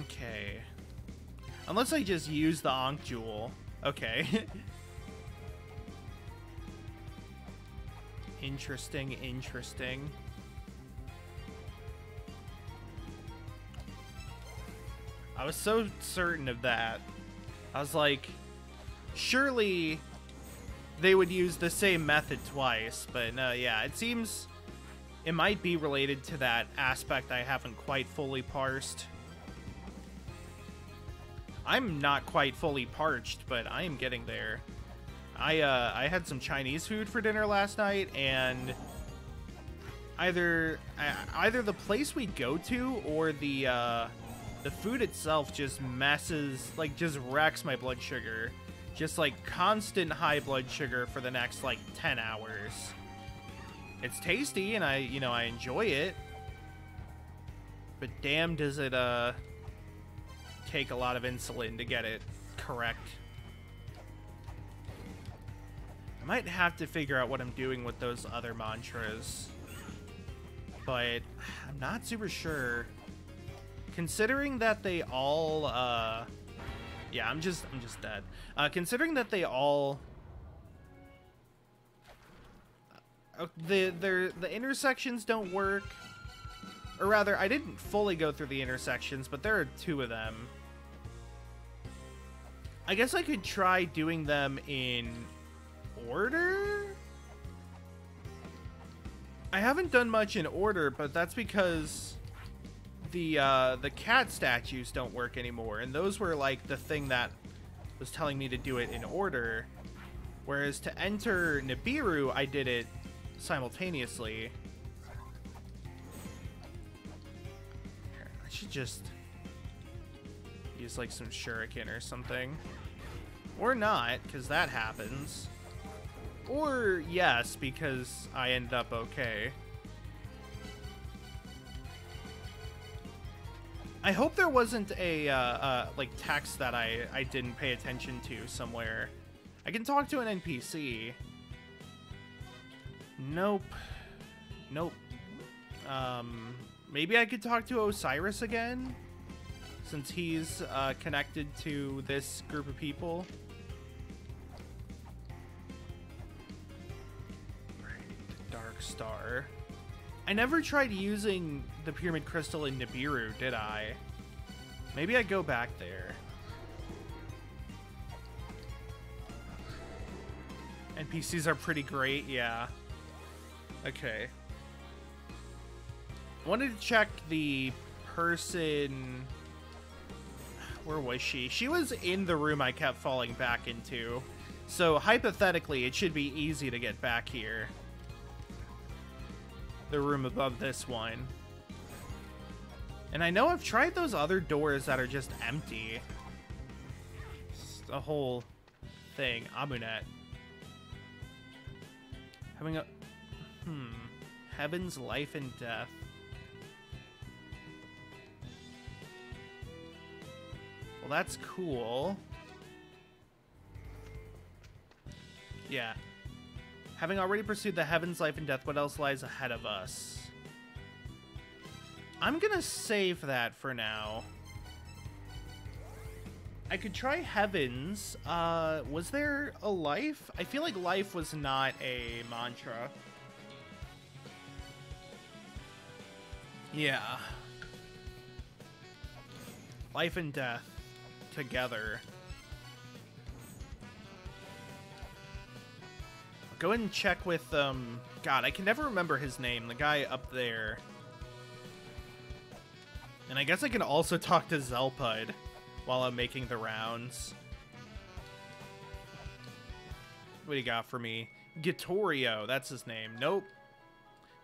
Okay. Unless I just use the Ankh Jewel. Okay. Interesting, interesting. I was so certain of that. I was like, surely they would use the same method twice, but no, yeah, it seems it might be related to that aspect I haven't quite fully parsed. I'm not quite fully parched, but I am getting there. I had some Chinese food for dinner last night, and either the place we go to or the food itself just messes, like, just wrecks my blood sugar. Just like constant high blood sugar for the next like 10 hours. It's tasty and I enjoy it. But damn, does it take a lot of insulin to get it correct. I might have to figure out what I'm doing with those other mantras, but I'm not super sure. Considering that they all, yeah, I'm just dead. Considering that they all, the intersections don't work, or rather, I didn't fully go through the intersections, but there are 2 of them. I guess I could try doing them in order? I haven't done much in order, but that's because the cat statues don't work anymore, and those were like the thing that was telling me to do it in order, whereas to enter Nibiru I did it simultaneously. I should just use like some shuriken or something, or not, because that happens, or yes, because I ended up okay. I hope there wasn't a like text that I didn't pay attention to somewhere. I can talk to an NPC. Nope. Nope. Maybe I could talk to Osiris again, since he's connected to this group of people. Right, Dark Star. I never tried using the Pyramid Crystal in Nibiru, did I? Maybe I go back there. NPCs are pretty great, yeah. Okay. I wanted to check the person... Where was she? She was in the room I kept falling back into. So, hypothetically, it should be easy to get back here. The room above this one. And I know I've tried those other doors that are just empty. It's a whole thing. Amunet. Having a... Heaven's life and death. Well, that's cool. Yeah. Having already pursued the heavens, life, and death, what else lies ahead of us? I'm gonna save that for now. I could try heavens. Was there a life? I feel like life was not a mantra. Yeah. Life and death together. Go ahead and check with, God, I can never remember his name. The guy up there. And I guess I can also talk to Zelpud while I'm making the rounds. What do you got for me? Gitorio, that's his name. Nope.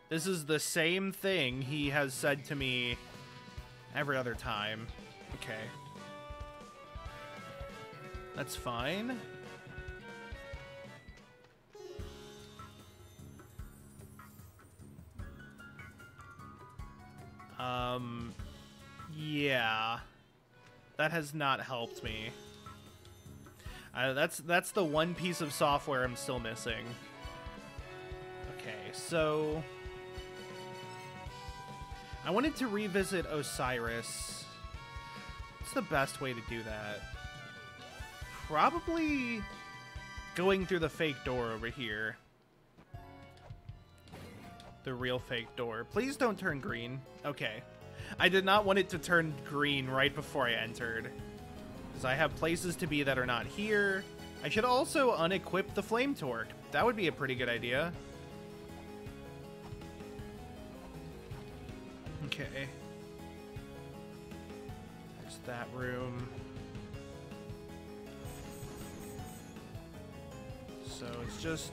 This is the same thing he has said to me every other time. Okay. That's fine. Yeah. That has not helped me. That's the one piece of software I'm still missing. Okay, so I wanted to revisit Osiris. What's the best way to do that? Probably going through the fake door over here. The real fake door. Please don't turn green. Okay. I did not want it to turn green right before I entered, because I have places to be that are not here. I should also unequip the flame torque. That would be a pretty good idea. Okay. There's that room. So it's just...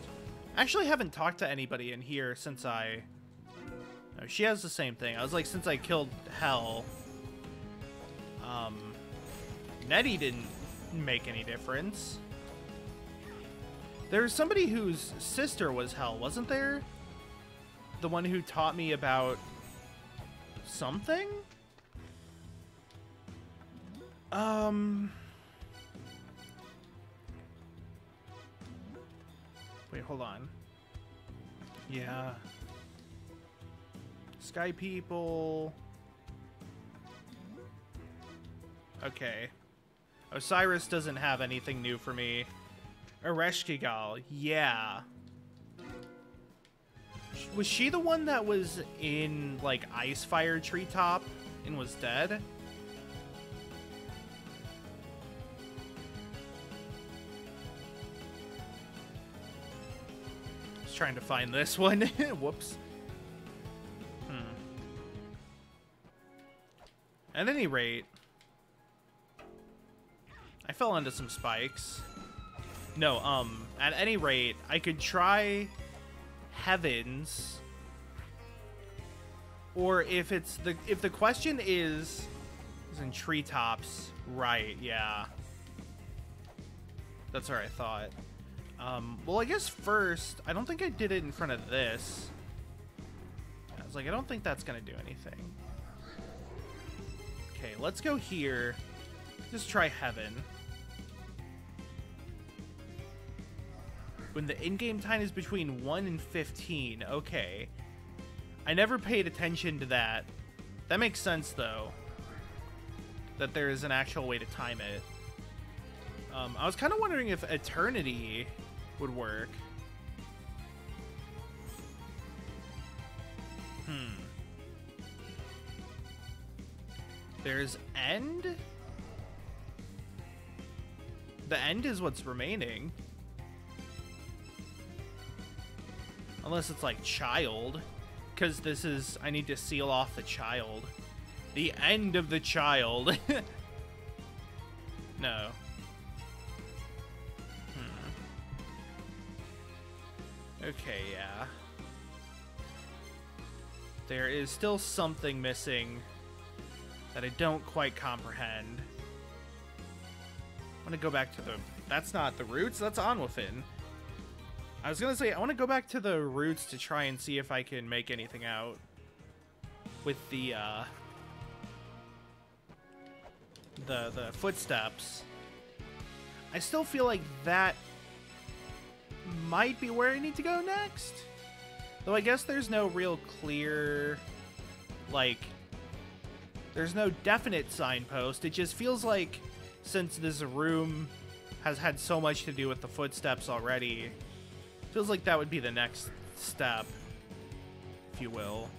I actually haven't talked to anybody in here since I... No, she has the same thing. I was like, since I killed Hell, Nettie didn't make any difference. There was somebody whose sister was Hell, wasn't there? The one who taught me about something? Wait, hold on. Yeah. Sky people. Okay. Osiris doesn't have anything new for me. Ereshkigal, yeah. Was she the one that was in, like, Icefire Treetop and was dead? Just trying to find this one. Whoops. At any rate, I fell onto some spikes. No, at any rate, I could try heavens, or if the question is in treetops, right? Yeah, that's where I thought. Well, I guess first, I don't think I did it in front of this. I was like, I don't think that's gonna do anything. Okay, let's go here. Just try heaven. When the in-game time is between 1 and 15. Okay. I never paid attention to that. That makes sense, though. That there is an actual way to time it. I was kind of wondering if eternity would work. There's end? The end is what's remaining. Unless it's like child. Because this is... I need to seal off the child. The end of the child. No. Okay, yeah. There is still something missing that I don't quite comprehend. I want to go back to the... That's not the roots, that's Onwithin. I was going to say, I want to go back to the roots to try and see if I can make anything out with the footsteps. I still feel like that might be where I need to go next. Though I guess there's no real clear, like, there's no definite signpost. It just feels like since this room has had so much to do with the footsteps already, feels like that would be the next step, if you will.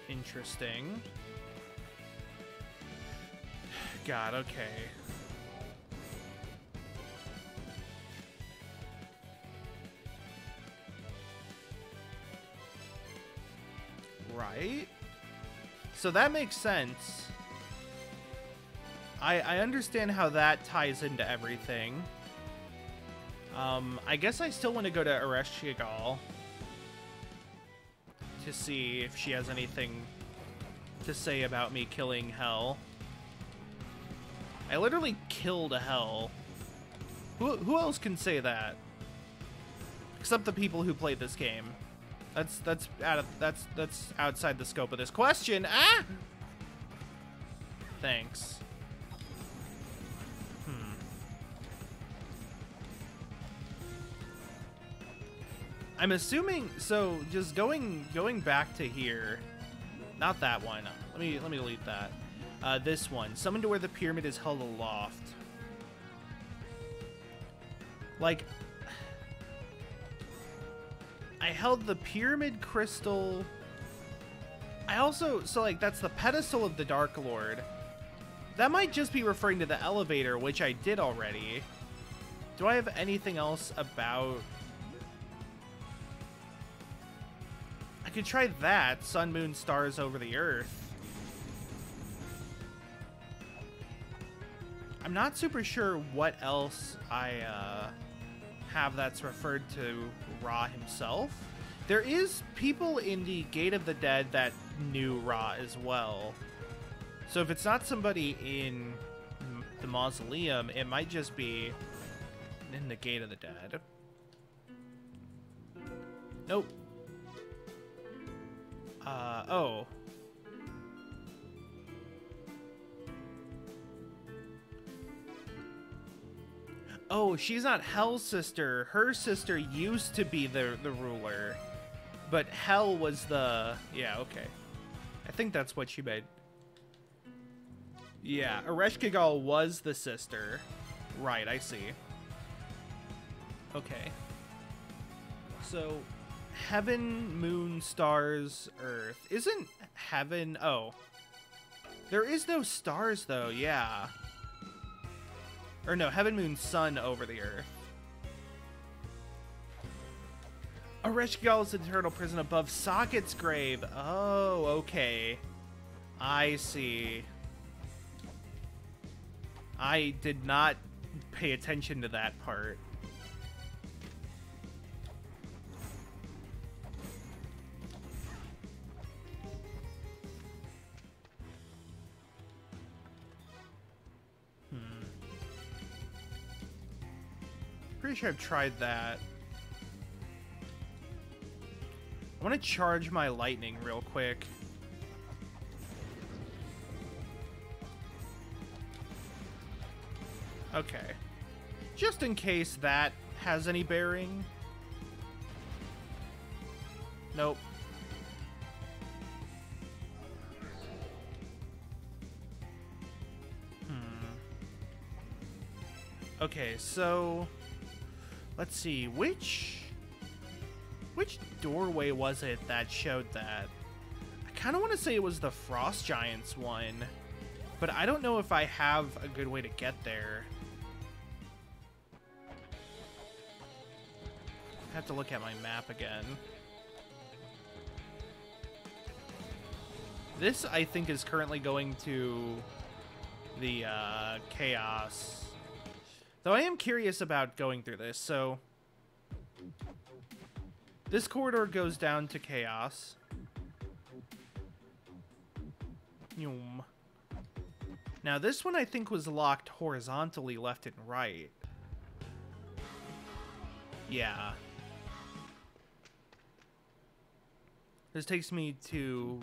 Interesting. God, okay. Right? So that makes sense. I understand how that ties into everything. I guess I still want to go to Ereshkigal to see if she has anything to say about me killing Hell. I literally killed a Hell. Who else can say that? Except the people who played this game. That's outside the scope of this question. Ah! Thanks. I'm assuming, so just going back to here, not that one. Let me delete that. This one, summon to where the pyramid is held aloft. Like, I held the pyramid crystal. I also, so like that's the pedestal of the Dark Lord. That might just be referring to the elevator, which I did already. Do I have anything else about? I could try that. Sun, moon, stars over the earth. I'm not super sure what else I have that's referred to Ra himself. There is people in the Gate of the Dead that knew Ra as well. So if it's not somebody in the mausoleum, it might just be in the Gate of the Dead. Nope. Oh. Oh, she's not Hell's sister. Her sister used to be the ruler. But Hell was the... Yeah, okay. I think that's what she made. Yeah, Ereshkigal was the sister. Right, I see. Okay. So... Heaven, moon, stars, earth. Isn't heaven... Oh. There is no stars, though. Yeah. Or no, heaven, moon, sun over the earth. Ereshkigal is the eternal prison above Socket's grave. Oh, okay. I see. I did not pay attention to that part. Pretty sure I've tried that. I want to charge my lightning real quick. Okay. Just in case that has any bearing. Nope. Okay, so... Let's see, which doorway was it that showed that? I kind of want to say it was the Frost Giants one, but I don't know if I have a good way to get there. I have to look at my map again. This, I think, is currently going to the Chaos. Though I am curious about going through this, so... This corridor goes down to Chaos. Yum. Now, this one I think was locked horizontally left and right. Yeah. This takes me to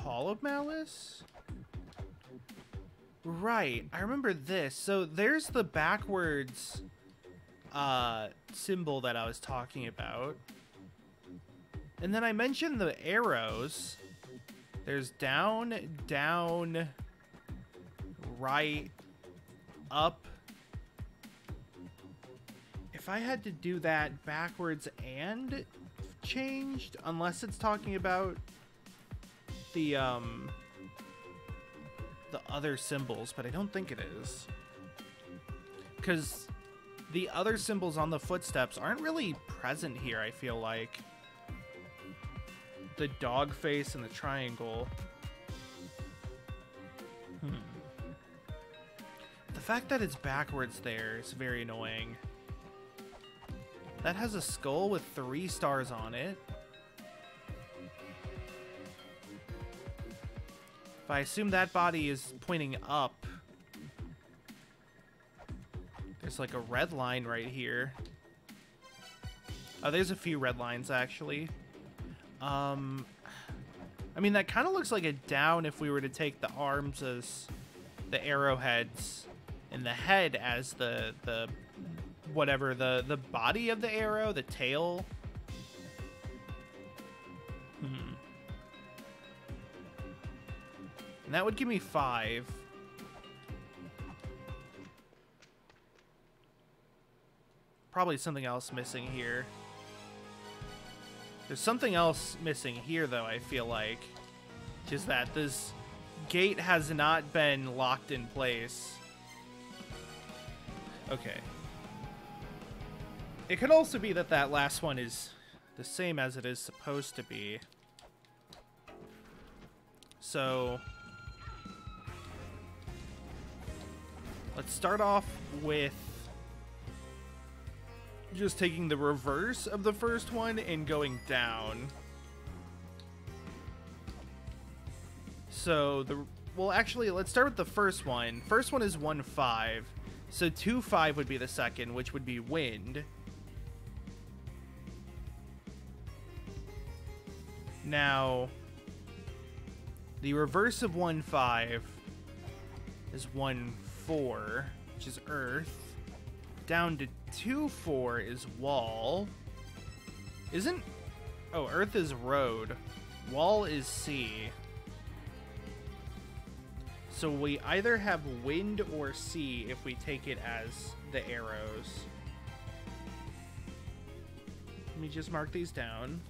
Hall of Malice? Right, I remember this. So there's the backwards symbol that I was talking about. And then I mentioned the arrows. There's down, down, right, up. If I had to do that backwards and changed, unless it's talking about the other symbols, but I don't think it is. Because the other symbols on the footsteps aren't really present here, I feel like. The dog face and the triangle. The fact that it's backwards there is very annoying. That has a skull with 3 stars on it. If I assume that body is pointing up, there's like a red line right here. Oh, there's a few red lines actually. I mean, that kind of looks like a down if we were to take the arms as the arrowheads and the head as the whatever, the body of the arrow, the tail. And that would give me 5. Probably something else missing here. There's something else missing here, though, I feel like. Just that this gate has not been locked in place. Okay. It could also be that that last one is the same as it is supposed to be. So let's start off with just taking the reverse of the first one and going down. So well, actually, let's start with the first one. First one is 1-5. So 2-5 would be the second, which would be wind. Now, the reverse of 1-5 is 1-4, which is earth. Down to 2-4 is wall. Isn't... Oh, earth is road. Wall is sea. So we either have wind or sea if we take it as the arrows. Let me just mark these down.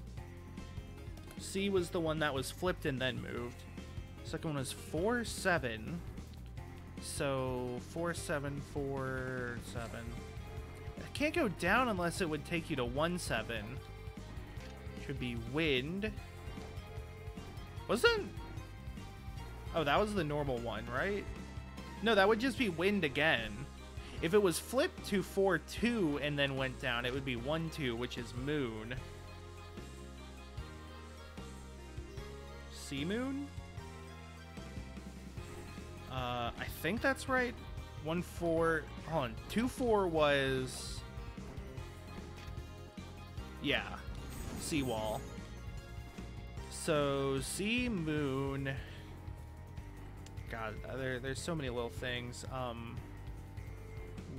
C was the one that was flipped and then moved. Second one was 4-7. So 4-7, 4-7. It can't go down unless it would take you to 1-7. Should be wind. Wasn't... Oh, that was the normal one, right? No, that would just be wind again. If it was flipped to 4-2 and then went down, it would be 1-2, which is moon. Sea moon? I think that's right. 1-4. Hold on. 2-4 was... Yeah. Seawall. So, sea moon... God, there's so many little things.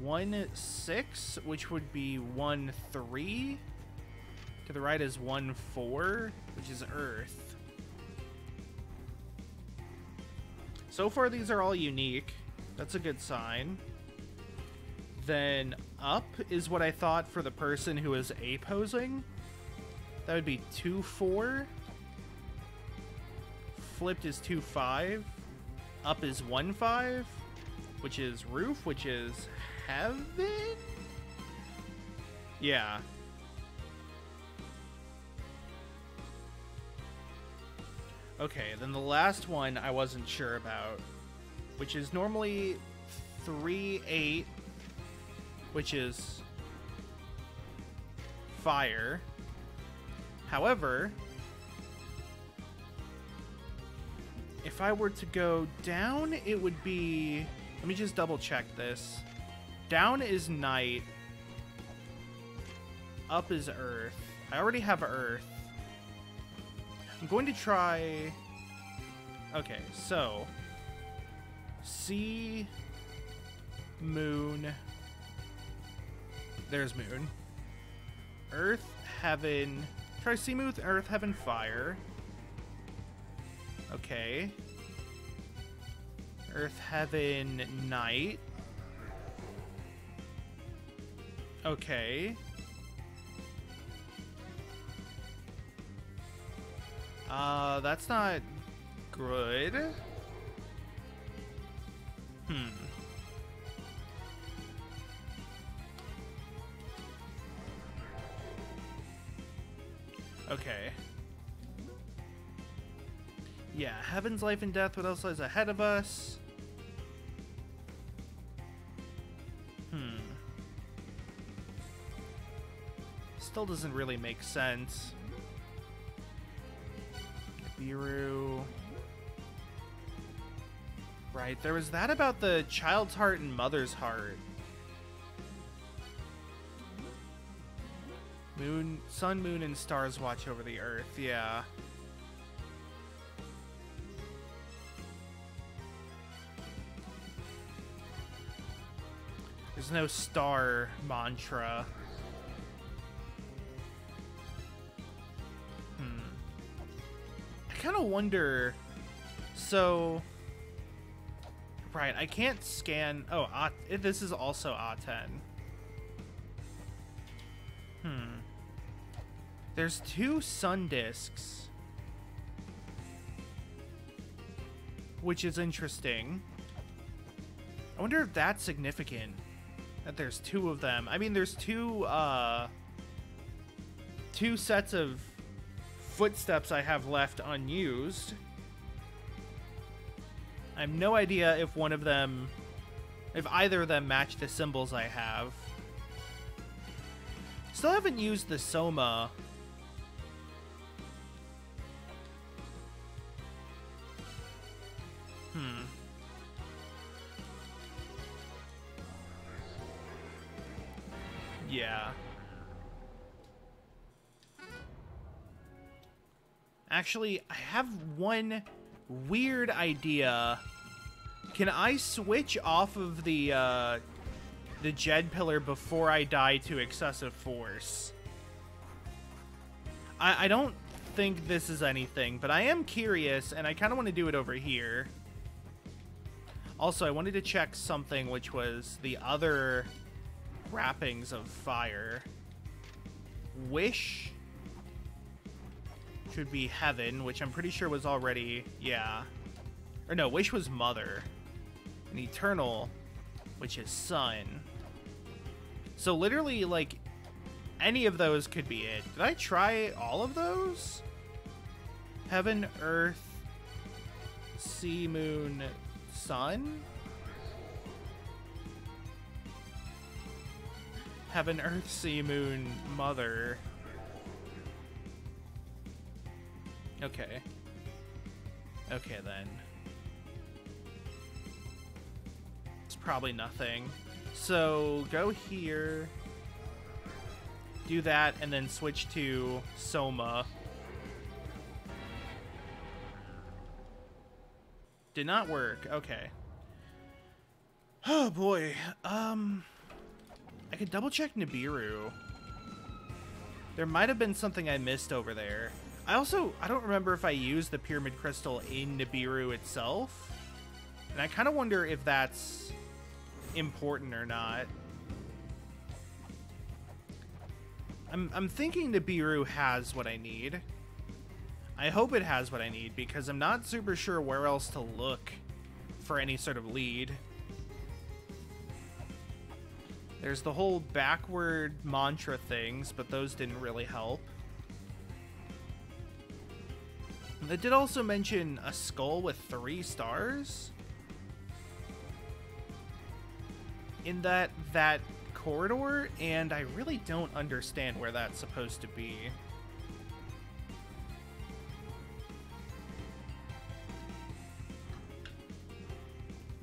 1-6, which would be 1-3. To the right is 1-4, which is earth. So far, these are all unique. That's a good sign. Then up is what I thought for the person who is A-posing. That would be 2-4. Flipped is 2-5. Up is 1-5, which is roof, which is heaven? Yeah. Okay, then the last one I wasn't sure about, which is normally 3-8, which is fire. However, if I were to go down, it would be... Let me just double check this. Down is night. Up is earth. I already have earth. I'm going to try... Okay, so sea, moon. There's moon. Earth, heaven. Try sea, moon, earth, heaven, fire. Okay. Earth, heaven, night. Okay. That's not good. Okay. Yeah, heaven's life and death. What else lies ahead of us? Still doesn't really make sense. Nibiru. Right, there was that about the child's heart and mother's heart. Moon, sun, moon, and stars watch over the earth, yeah. There's no star mantra. I kind of wonder, so, right, I can't scan, oh, this is also A10. There's 2 sun disks, which is interesting. I wonder if that's significant, that there's 2 of them. I mean, there's 2 sets of footsteps I have left unused. I have no idea if one of them, if either of them match the symbols I have. Still haven't used the Soma. Yeah. Actually, I have one weird idea. Can I switch off of the Jed Pillar before I die to excessive force? I don't think this is anything, but I am curious, and I kind of want to do it over here. Also, I wanted to check something, which was the other wrappings of fire. Wish should be heaven, which I'm pretty sure was already, yeah. Or no, wish was mother. And eternal, which is sun. So literally, like, any of those could be it. Did I try all of those? Heaven, earth, sea, moon, sun? Heaven, earth, sea, moon, mother. Okay. Okay, then. It's probably nothing. So, go here. Do that, and then switch to Soma. Did not work. Okay. Oh, boy. I could double-check Nibiru. There might have been something I missed over there. I don't remember if I used the Pyramid Crystal in Nibiru itself. And I kind of wonder if that's important or not. I'm thinking Nibiru has what I need. I hope it has what I need, because I'm not super sure where else to look for any sort of lead. There's the whole backward mantra things, but those didn't really help. They did also mention a skull with 3 stars in that corridor, and I really don't understand where that's supposed to be.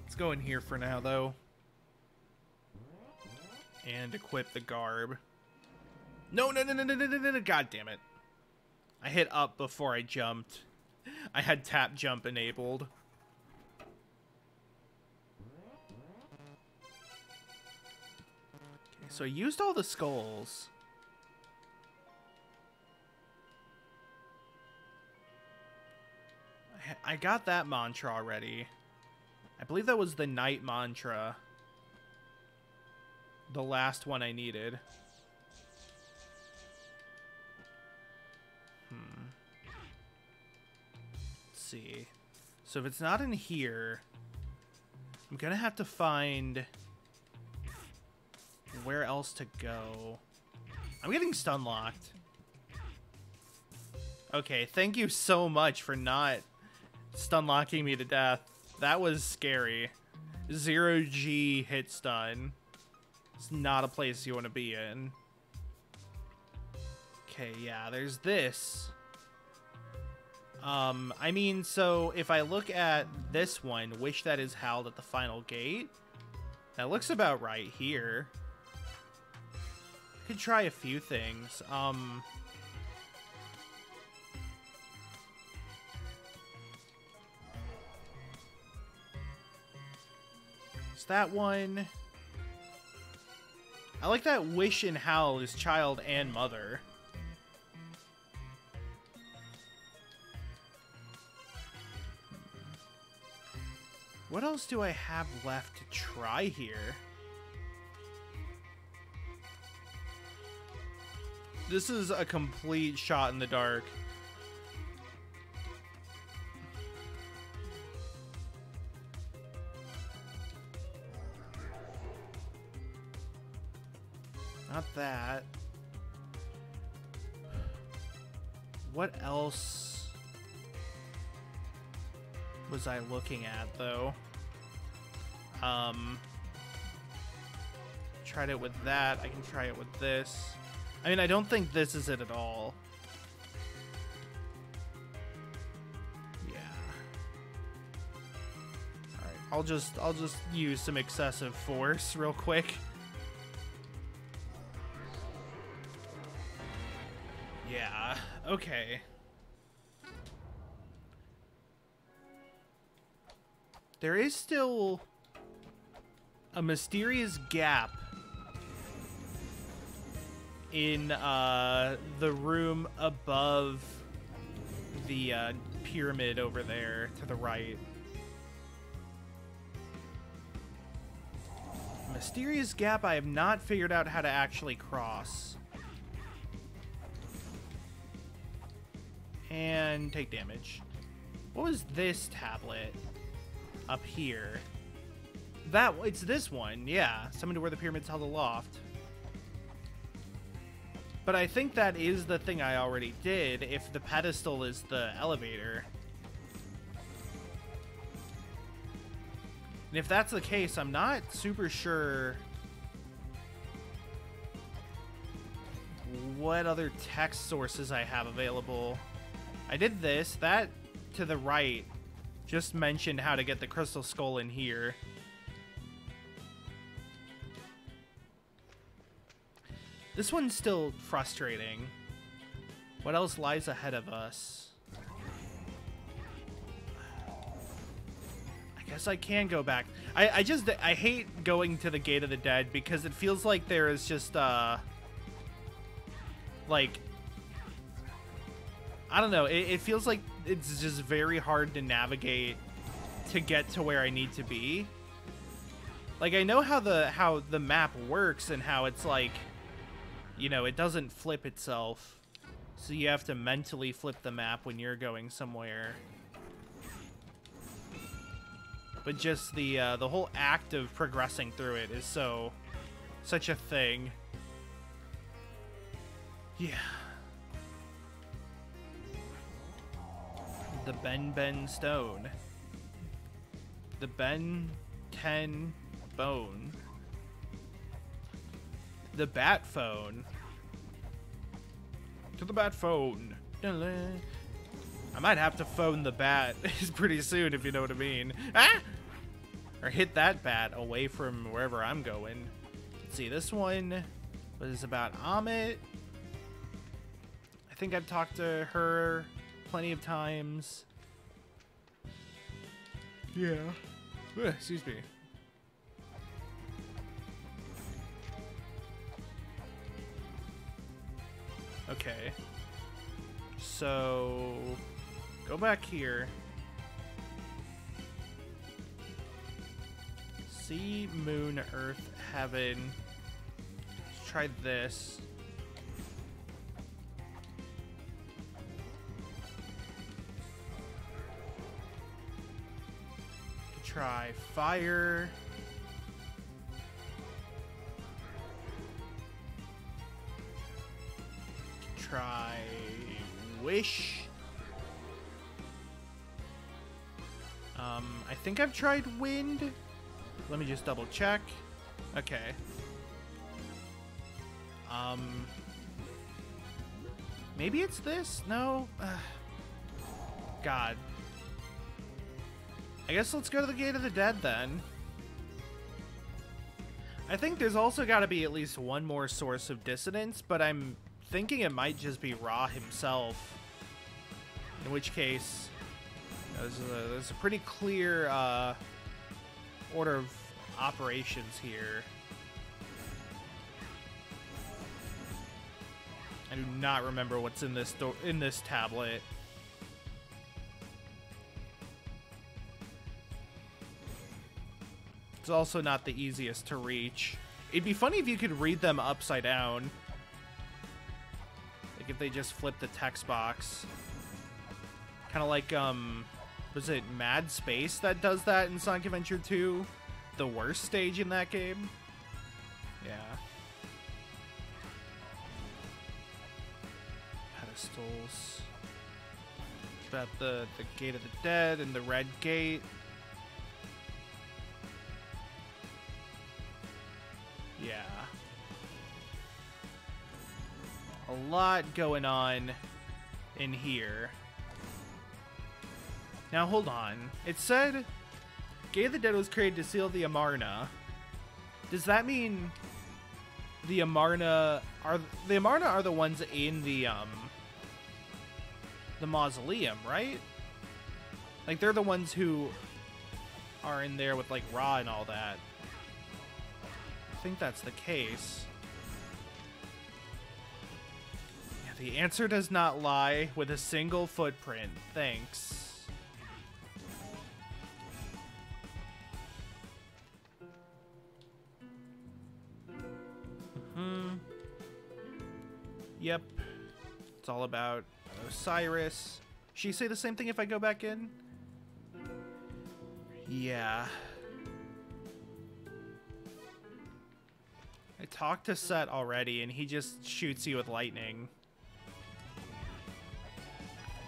Let's go in here for now, though. And equip the garb. No, no, no, no, no, no, no, no, god damn it. I hit up before I jumped. I had tap jump enabled. Okay, so I used all the skulls. I got that mantra already. I believe that was the night mantra. The last one I needed. Let's see. So if it's not in here, I'm gonna have to find where else to go. I'm getting stun locked. Okay, thank you so much for not stun locking me to death. That was scary. 0G hit stun. It's not a place you want to be in. Okay, yeah, there's this. I mean, so if I look at this one, Wish That Is Howled at the Final Gate, that looks about right here. Could try a few things. Is that one? I like that Wish and Howl is child and mother. What else do I have left to try here? This is a complete shot in the dark. Not that. What else was I looking at, though? Tried it with that. I can try it with this. I mean, I don't think this is it at all. Yeah. All right. I'll just use some excessive force real quick. Yeah. Okay. There is still a mysterious gap in the room above the pyramid over there to the right. Mysterious gap I have not figured out how to actually cross. And take damage. What was this tablet up here? It's this one, yeah. Summon to where the pyramid's held aloft. But I think that is the thing I already did, if the pedestal is the elevator. And if that's the case, I'm not super sure what other text sources I have available. I did this. That to the right just mentioned how to get the crystal skull in here. This one's still frustrating. What else lies ahead of us? I guess I can go back. I hate going to the Gate of the Dead because it feels like there is just like, I don't know, it feels like it's just very hard to navigate to get to where I need to be. Like, I know how the map works and how it's like, you know, it doesn't flip itself, so you have to mentally flip the map when you're going somewhere. But just the whole act of progressing through it is such a thing. Yeah. The Ben Stone. The Ben 10 Bone. The Bat Phone. To the Bat Phone. I might have to phone the bat pretty soon, if you know what I mean. Ah! Or hit that bat away from wherever I'm going. Let's see, this one was about Amit. I think I've talked to her plenty of times. Yeah. Excuse me. Okay. So, go back here. Sea, moon, earth, heaven. Let's try this. Try fire. Try wish. I think I've tried wind. Let me just double check. Okay. Maybe it's this? No? God. I guess let's go to the Gate of the Dead then. I think there's also got to be at least one more source of dissonance, but I'm thinking it might just be Ra himself. In which case, there's a pretty clear order of operations here. I do not remember what's in this tablet. It's also not the easiest to reach. It'd be funny if you could read them upside down. Like if they just flip the text box. Kind of like, was it Mad Space that does that in Sonic Adventure 2? The worst stage in that game? Yeah. Pedestals. Got the Gate of the Dead and the Red Gate. Yeah. A lot going on in here. Now, hold on. It said Gate of the Dead was created to seal the Amarna. Does that mean the Amarna are the ones in the mausoleum, right? Like they're the ones who are in there with like Ra and all that. I think that's the case. Yeah, the answer does not lie with a single footprint. Thanks. Yep. It's all about Osiris. Should you say the same thing if I go back in? Yeah. I talked to Set already, and he just shoots you with lightning.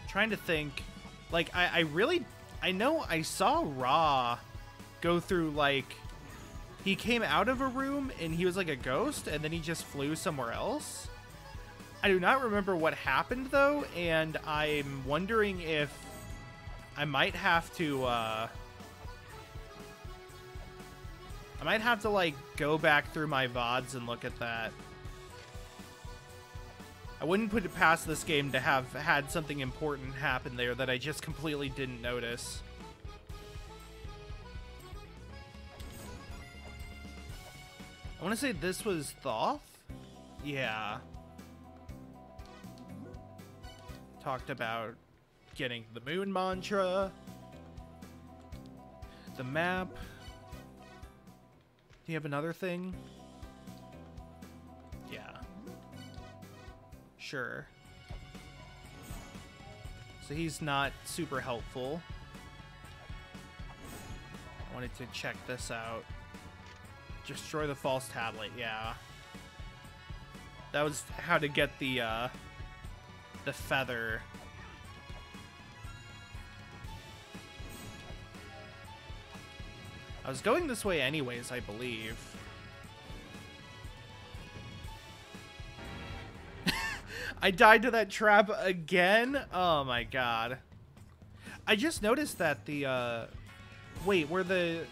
Trying to think. Like, I know I saw Ra go through, like... He came out of a room, and he was like a ghost, and then he just flew somewhere else. I do not remember what happened, though, and I'm wondering if I might have to, like, go back through my VODs and look at that. I wouldn't put it past this game to have had something important happen there that I just completely didn't notice. I want to say this was Thoth? Yeah. Talked about getting the moon mantra, the map. Do you have another thing? Yeah. Sure. So he's not super helpful. I wanted to check this out. Destroy the false tablet, yeah. That was how to get the feather. I was going this way anyways, I believe. I died to that trap again? Oh my god. I just noticed that the, wait, were the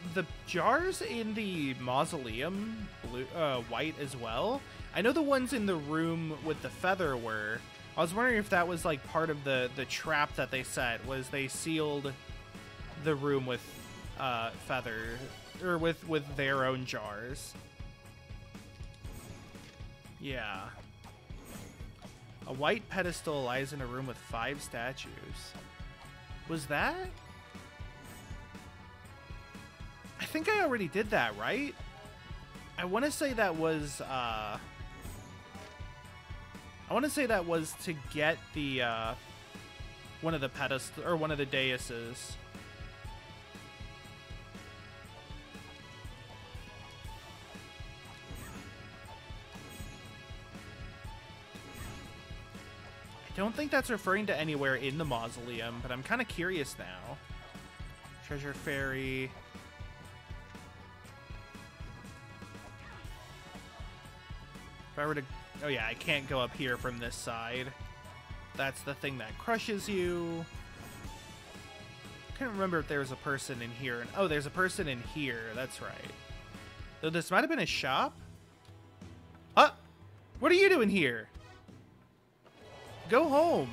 jars in the mausoleum blue, white as well? I know the ones in the room with the feather were. I was wondering if that was like part of the trap that they set, was they sealed the room with feather, or with their own jars. Yeah. A white pedestal lies in a room with 5 statues. Was that? I think I already did that, right? I want to say that was, I want to say that was to get the, one of the pedestal, or one of the daises. I don't think that's referring to anywhere in the mausoleum, but I'm kind of curious now. Treasure Fairy. If I were to... Oh yeah, I can't go up here from this side. That's the thing that crushes you. I can't remember if there was a person in here. Oh, there's a person in here. That's right. Though this might have been a shop. What are you doing here? Go home.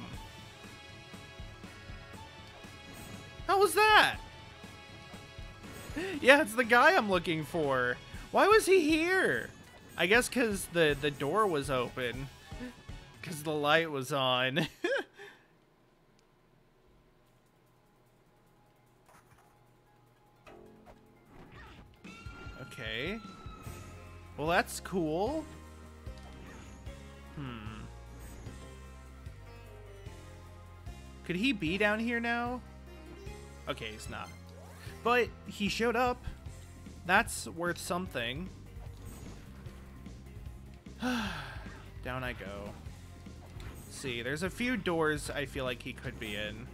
How was that? Yeah, it's the guy I'm looking for. Why was he here? I guess because the door was open. Because the light was on. Okay. Well, that's cool. Could he be down here now? Okay, he's not. But he showed up. That's worth something. Down I go. Let's see, there's a few doors I feel like he could be in.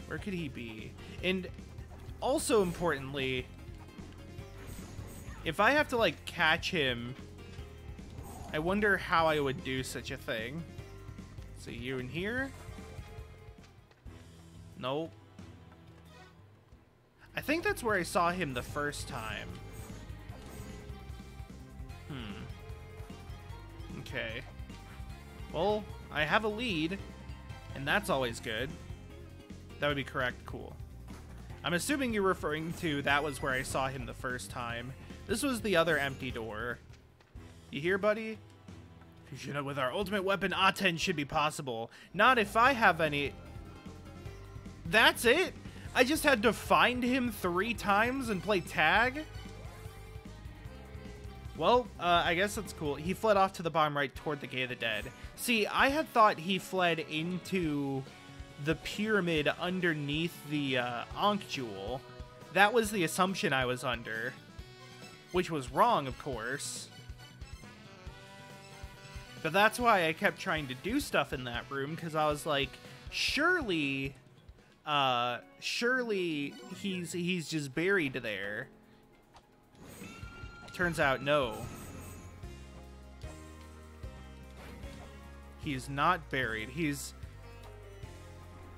Where could he be? And also importantly, if I have to like catch him, I wonder how I would do such a thing. See you in here? Nope. I think that's where I saw him the first time. Okay. Well, I have a lead, and that's always good. That would be correct. Cool. I'm assuming you're referring to that was where I saw him the first time. This was the other empty door. You here, buddy? Fusion with our ultimate weapon, Aten, should be possible. Not if I have any... That's it? I just had to find him 3 times and play tag? Well, I guess that's cool. He fled off to the bottom right toward the Gate of the Dead. See, I had thought he fled into the pyramid underneath the Ankh Jewel. That was the assumption I was under. Which was wrong, of course. But that's why I kept trying to do stuff in that room, because I was like, surely he's just buried there. Turns out, no. He's not buried. He's...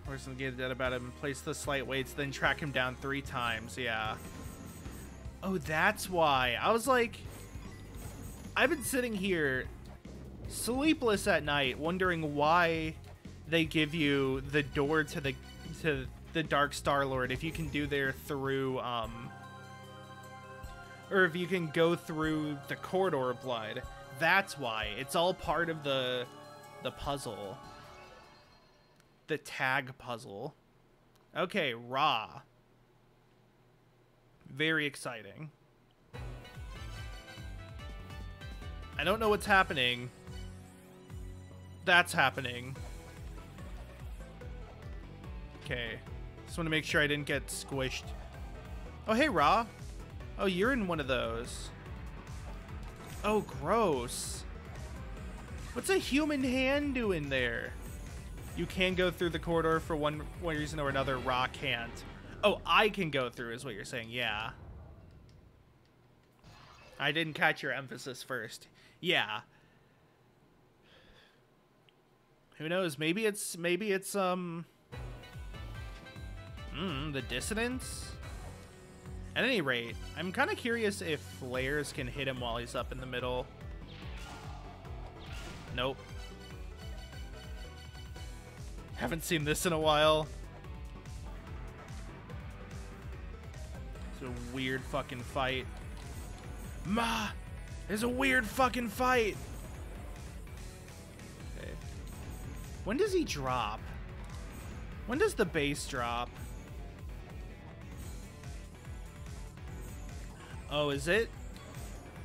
Where's some Gate of the Dead about him? Place the slight weights, then track him down 3 times. Yeah. Oh, that's why. I was like... I've been sitting here sleepless at night, wondering why they give you the door to the Dark Star-Lord if you can do there through, or if you can go through the Corridor of Blood. That's why. It's all part of the puzzle. The tag puzzle. Okay, Ra. Very exciting. I don't know what's happening. That's happening. Okay. Just want to make sure I didn't get squished. Oh, hey, Ra. Oh, you're in one of those. Oh, gross. What's a human hand doing there? You can go through the corridor for one reason or another. Ra can't. Oh, I can go through is what you're saying. Yeah. I didn't catch your emphasis first. Yeah. Who knows? Maybe it's the dissonance? At any rate, I'm kind of curious if flares can hit him while he's up in the middle. Nope. Haven't seen this in a while. a weird fucking fight. Ma! There's a weird fucking fight! Okay. When does he drop? When does the base drop? Oh, is it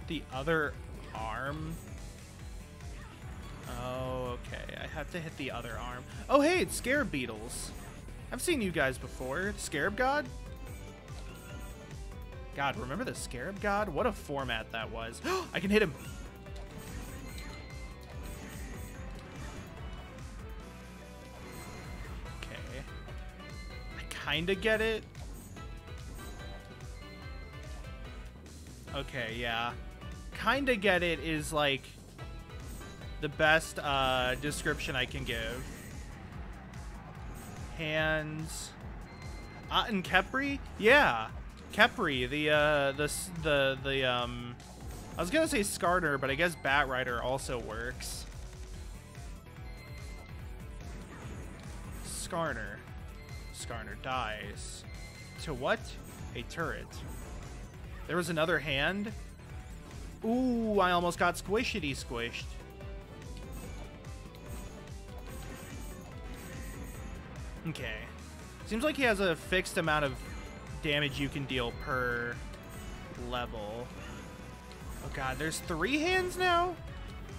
the other arm? Oh, okay. I have to hit the other arm. Oh, hey, it's Scarab Beetles. I've seen you guys before. Scarab God? God, remember the Scarab God? What a format that was. I can hit him. Okay. I kind of get it. Okay, yeah. Kind of get it is like the best description I can give. Hands. And Khepri? Yeah. Khepri, I was gonna say Skarner, but I guess Batrider also works. Skarner. Skarner dies. To what? A turret. There was another hand. Ooh, I almost got squishity squished. Okay. Seems like he has a fixed amount of damage you can deal per level. Oh god, there's 3 hands now?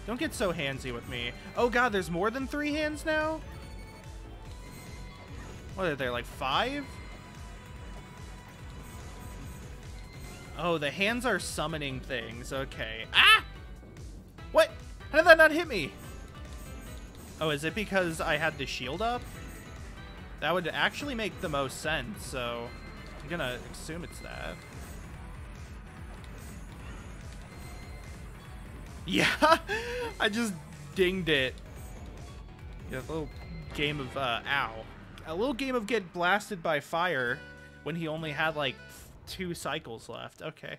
Don't get so handsy with me. Oh god, there's more than 3 hands now? What are there, like 5? Oh, the hands are summoning things. Okay. Ah! What? How did that not hit me? Oh, is it because I had the shield up? That would actually make the most sense, so I'm gonna assume it's that. Yeah, I just dinged it. Yeah, a little game of, ow. A little game of get blasted by fire when he only had, like, 2 cycles left. Okay.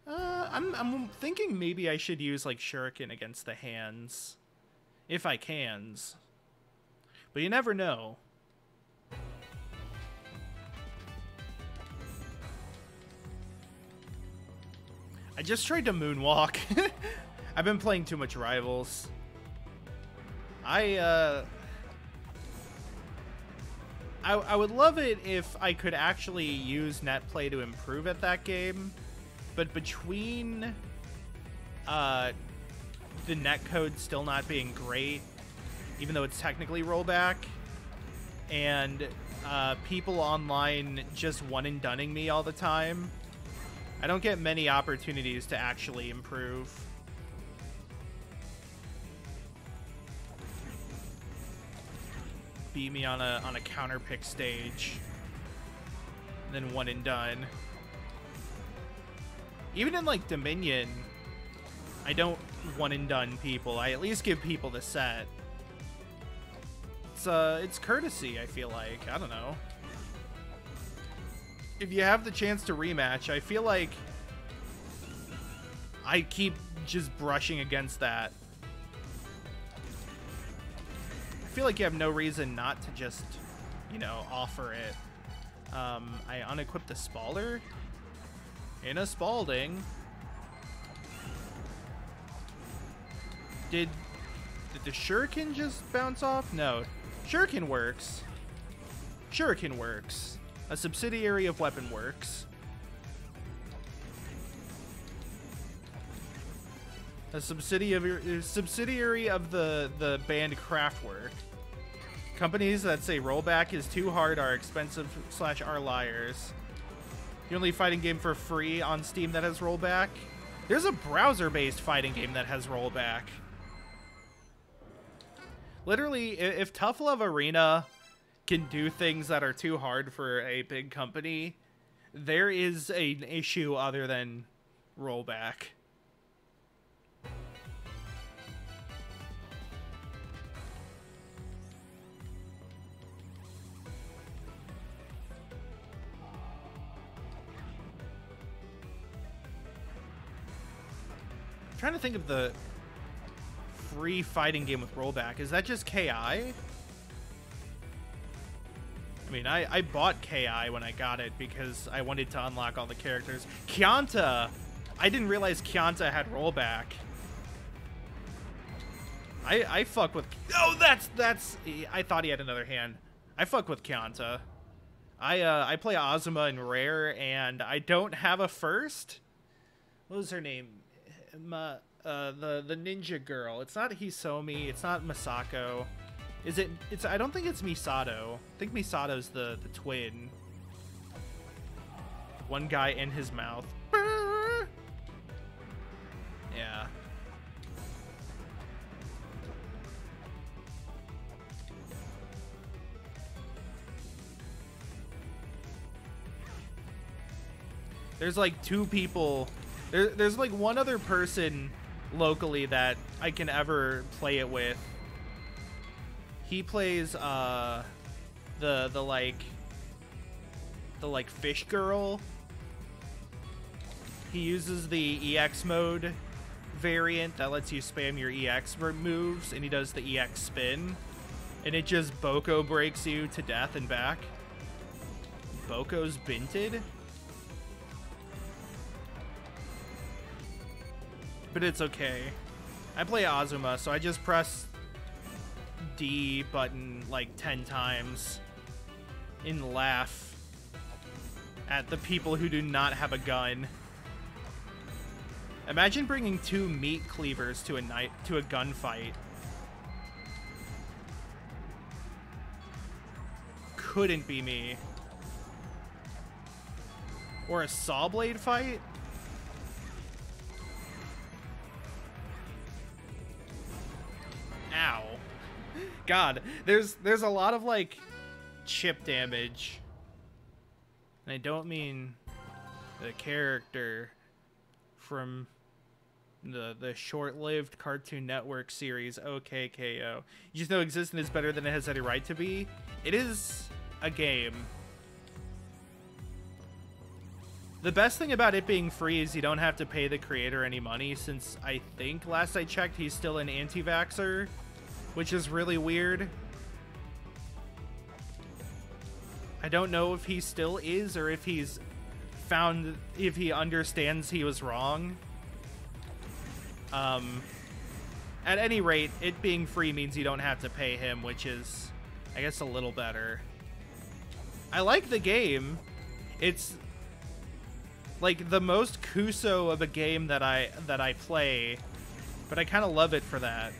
I'm thinking maybe I should use, like, Shuriken against the hands. If I cans. But you never know. I just tried to moonwalk. I've been playing too much Rivals. I would love it if I could actually use netplay to improve at that game, but between the netcode still not being great, even though it's technically rollback, and people online just one-and-dunning me all the time, I don't get many opportunities to actually improve. Beat me on a counter pick stage, and then one and done. Even in like Dominion, I don't one and done people. I at least give people the set. It's courtesy, I feel like. I don't know. If you have the chance to rematch, I feel like I keep just brushing against that. I feel like you have no reason not to just, you know, offer it. I unequipped the Spalder in a Spalding. Did the Shuriken just bounce off? No. Shuriken works. Shuriken works. A subsidiary of Weapon Works. A subsidiary of the band Kraftwerk. Companies that say rollback is too hard are expensive / are liars. The only fighting game for free on Steam that has rollback. There's a browser-based fighting game that has rollback. Literally, if Tough Love Arena can do things that are too hard for a big company, there is an issue other than rollback. I'm trying to think of the free fighting game with rollback. Is that just KI? I mean, I bought KI when I got it because I wanted to unlock all the characters. Kianta! I didn't realize Kianta had rollback. I fuck with... Oh, that's... I thought he had another hand. I fuck with Kianta. I play Azuma in Rare, and I don't have a first. What was her name? The ninja girl. It's not Hisomi. It's not Masako. Is it? It's. I don't think it's Misato. I think Misato's the twin. One guy in his mouth. Yeah. There's like two people. There's like one other person locally that I can ever play it with. He plays the fish girl. He uses the EX mode variant that lets you spam your EX moves, and he does the EX spin, and it just Boko breaks you to death and back. Boko's Binted? But it's okay. I play Azuma, so I just press D button like 10 times and laugh at the people who do not have a gun. Imagine bringing two meat cleavers to a gunfight. Couldn't be me. Or a saw blade fight? Ow. God, there's a lot of like chip damage. And I don't mean the character from the short-lived Cartoon Network series OKKO. You just know existence is better than it has any right to be. It is a game. The best thing about it being free is you don't have to pay the creator any money, since I think last I checked he's still an anti-vaxxer, which is really weird. I don't know if he still is, or if he's if he understands he was wrong. At any rate, it being free means you don't have to pay him, which is, I guess, a little better. I like the game. It's like the most Kuso of a game that I play, but I kind of love it for that.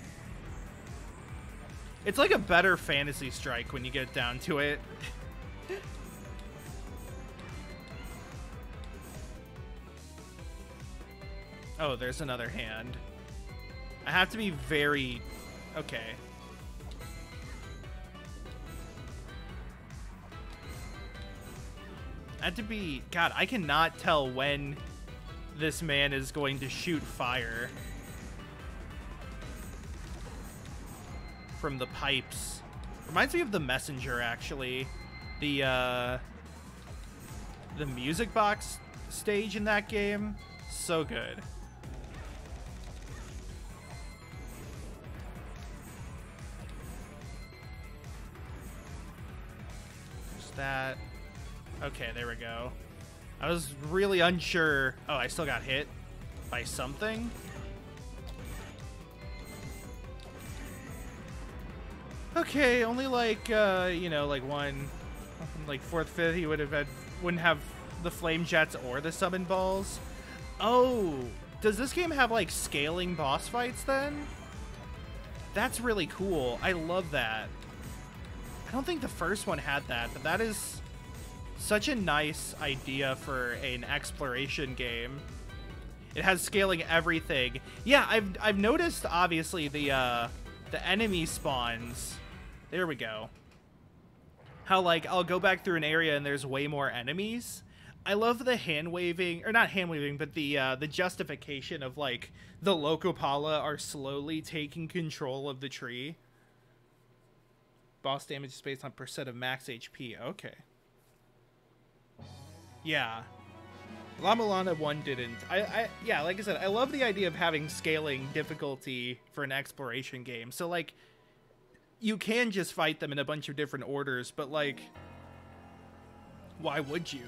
It's like a better Fantasy Strike when you get down to it. Oh, there's another hand. I have to be very... Okay. I have to be... God, I cannot tell when this man is going to shoot fire from the pipes. Reminds me of The Messenger, actually. The music box stage in that game. So good. That. Okay, there we go. I was really unsure. Oh, I still got hit by something. Okay, only like you know, like one, like fourth, fifth, he wouldn't have the flame jets or the summon balls. Oh, does this game have like scaling boss fights then? That's really cool. I love that. I don't think the first one had that, but that is such a nice idea for an exploration game. It has scaling everything. Yeah, I've noticed obviously the enemy spawns. There we go. How like I'll go back through an area and there's way more enemies. I love the hand waving, or not hand waving, but the justification of like the Locopala are slowly taking control of the tree. Boss damage is based on percent of max HP. Okay. Yeah. Llama Lana 1 didn't. Yeah, like I said, I love the idea of having scaling difficulty for an exploration game. So, like, you can just fight them in a bunch of different orders, but, like, Why would you?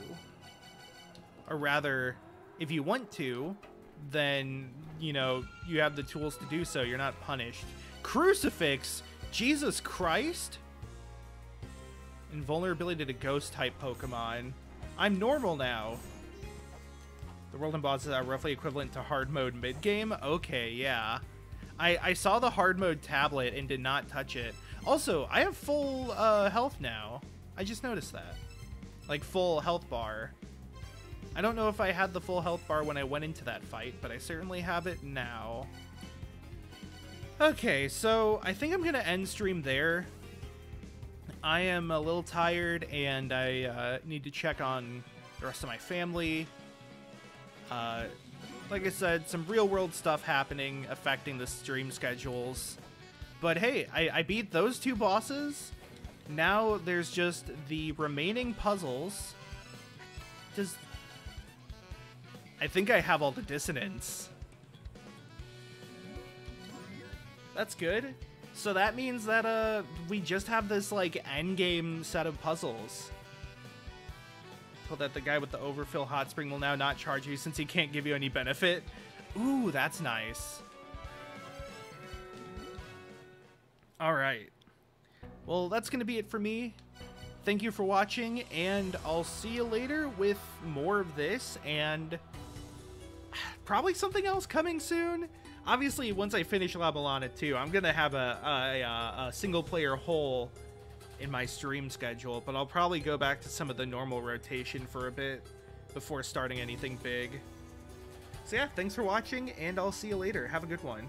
Or rather, if you want to, then, you know, you have the tools to do so. You're not punished. Crucifix? Jesus Christ? Invulnerability to ghost-type Pokemon. I'm normal now. The world and bosses are roughly equivalent to hard mode mid-game? Okay, yeah. I saw the hard mode tablet and did not touch it. Also, I have full health now. I just noticed that. Like, full health bar. I don't know if I had the full health bar when I went into that fight, but I certainly have it now. Okay, so I think I'm going to end stream there. I am a little tired, and I need to check on the rest of my family. Like I said, some real-world stuff happening, affecting the stream schedules. But hey, I beat those two bosses. Now there's just the remaining puzzles. I think I have all the dissonance. That's good. So that means that we just have this like endgame set of puzzles. So that the guy with the overfill hot spring will now not charge you since he can't give you any benefit. Ooh, that's nice. All right. Well, that's going to be it for me. Thank you for watching, and I'll see you later with more of this and probably something else coming soon. Obviously, once I finish La Milana 2, I'm going to have a single-player hole in my stream schedule, but I'll probably go back to some of the normal rotation for a bit before starting anything big. So yeah, thanks for watching, and I'll see you later. Have a good one.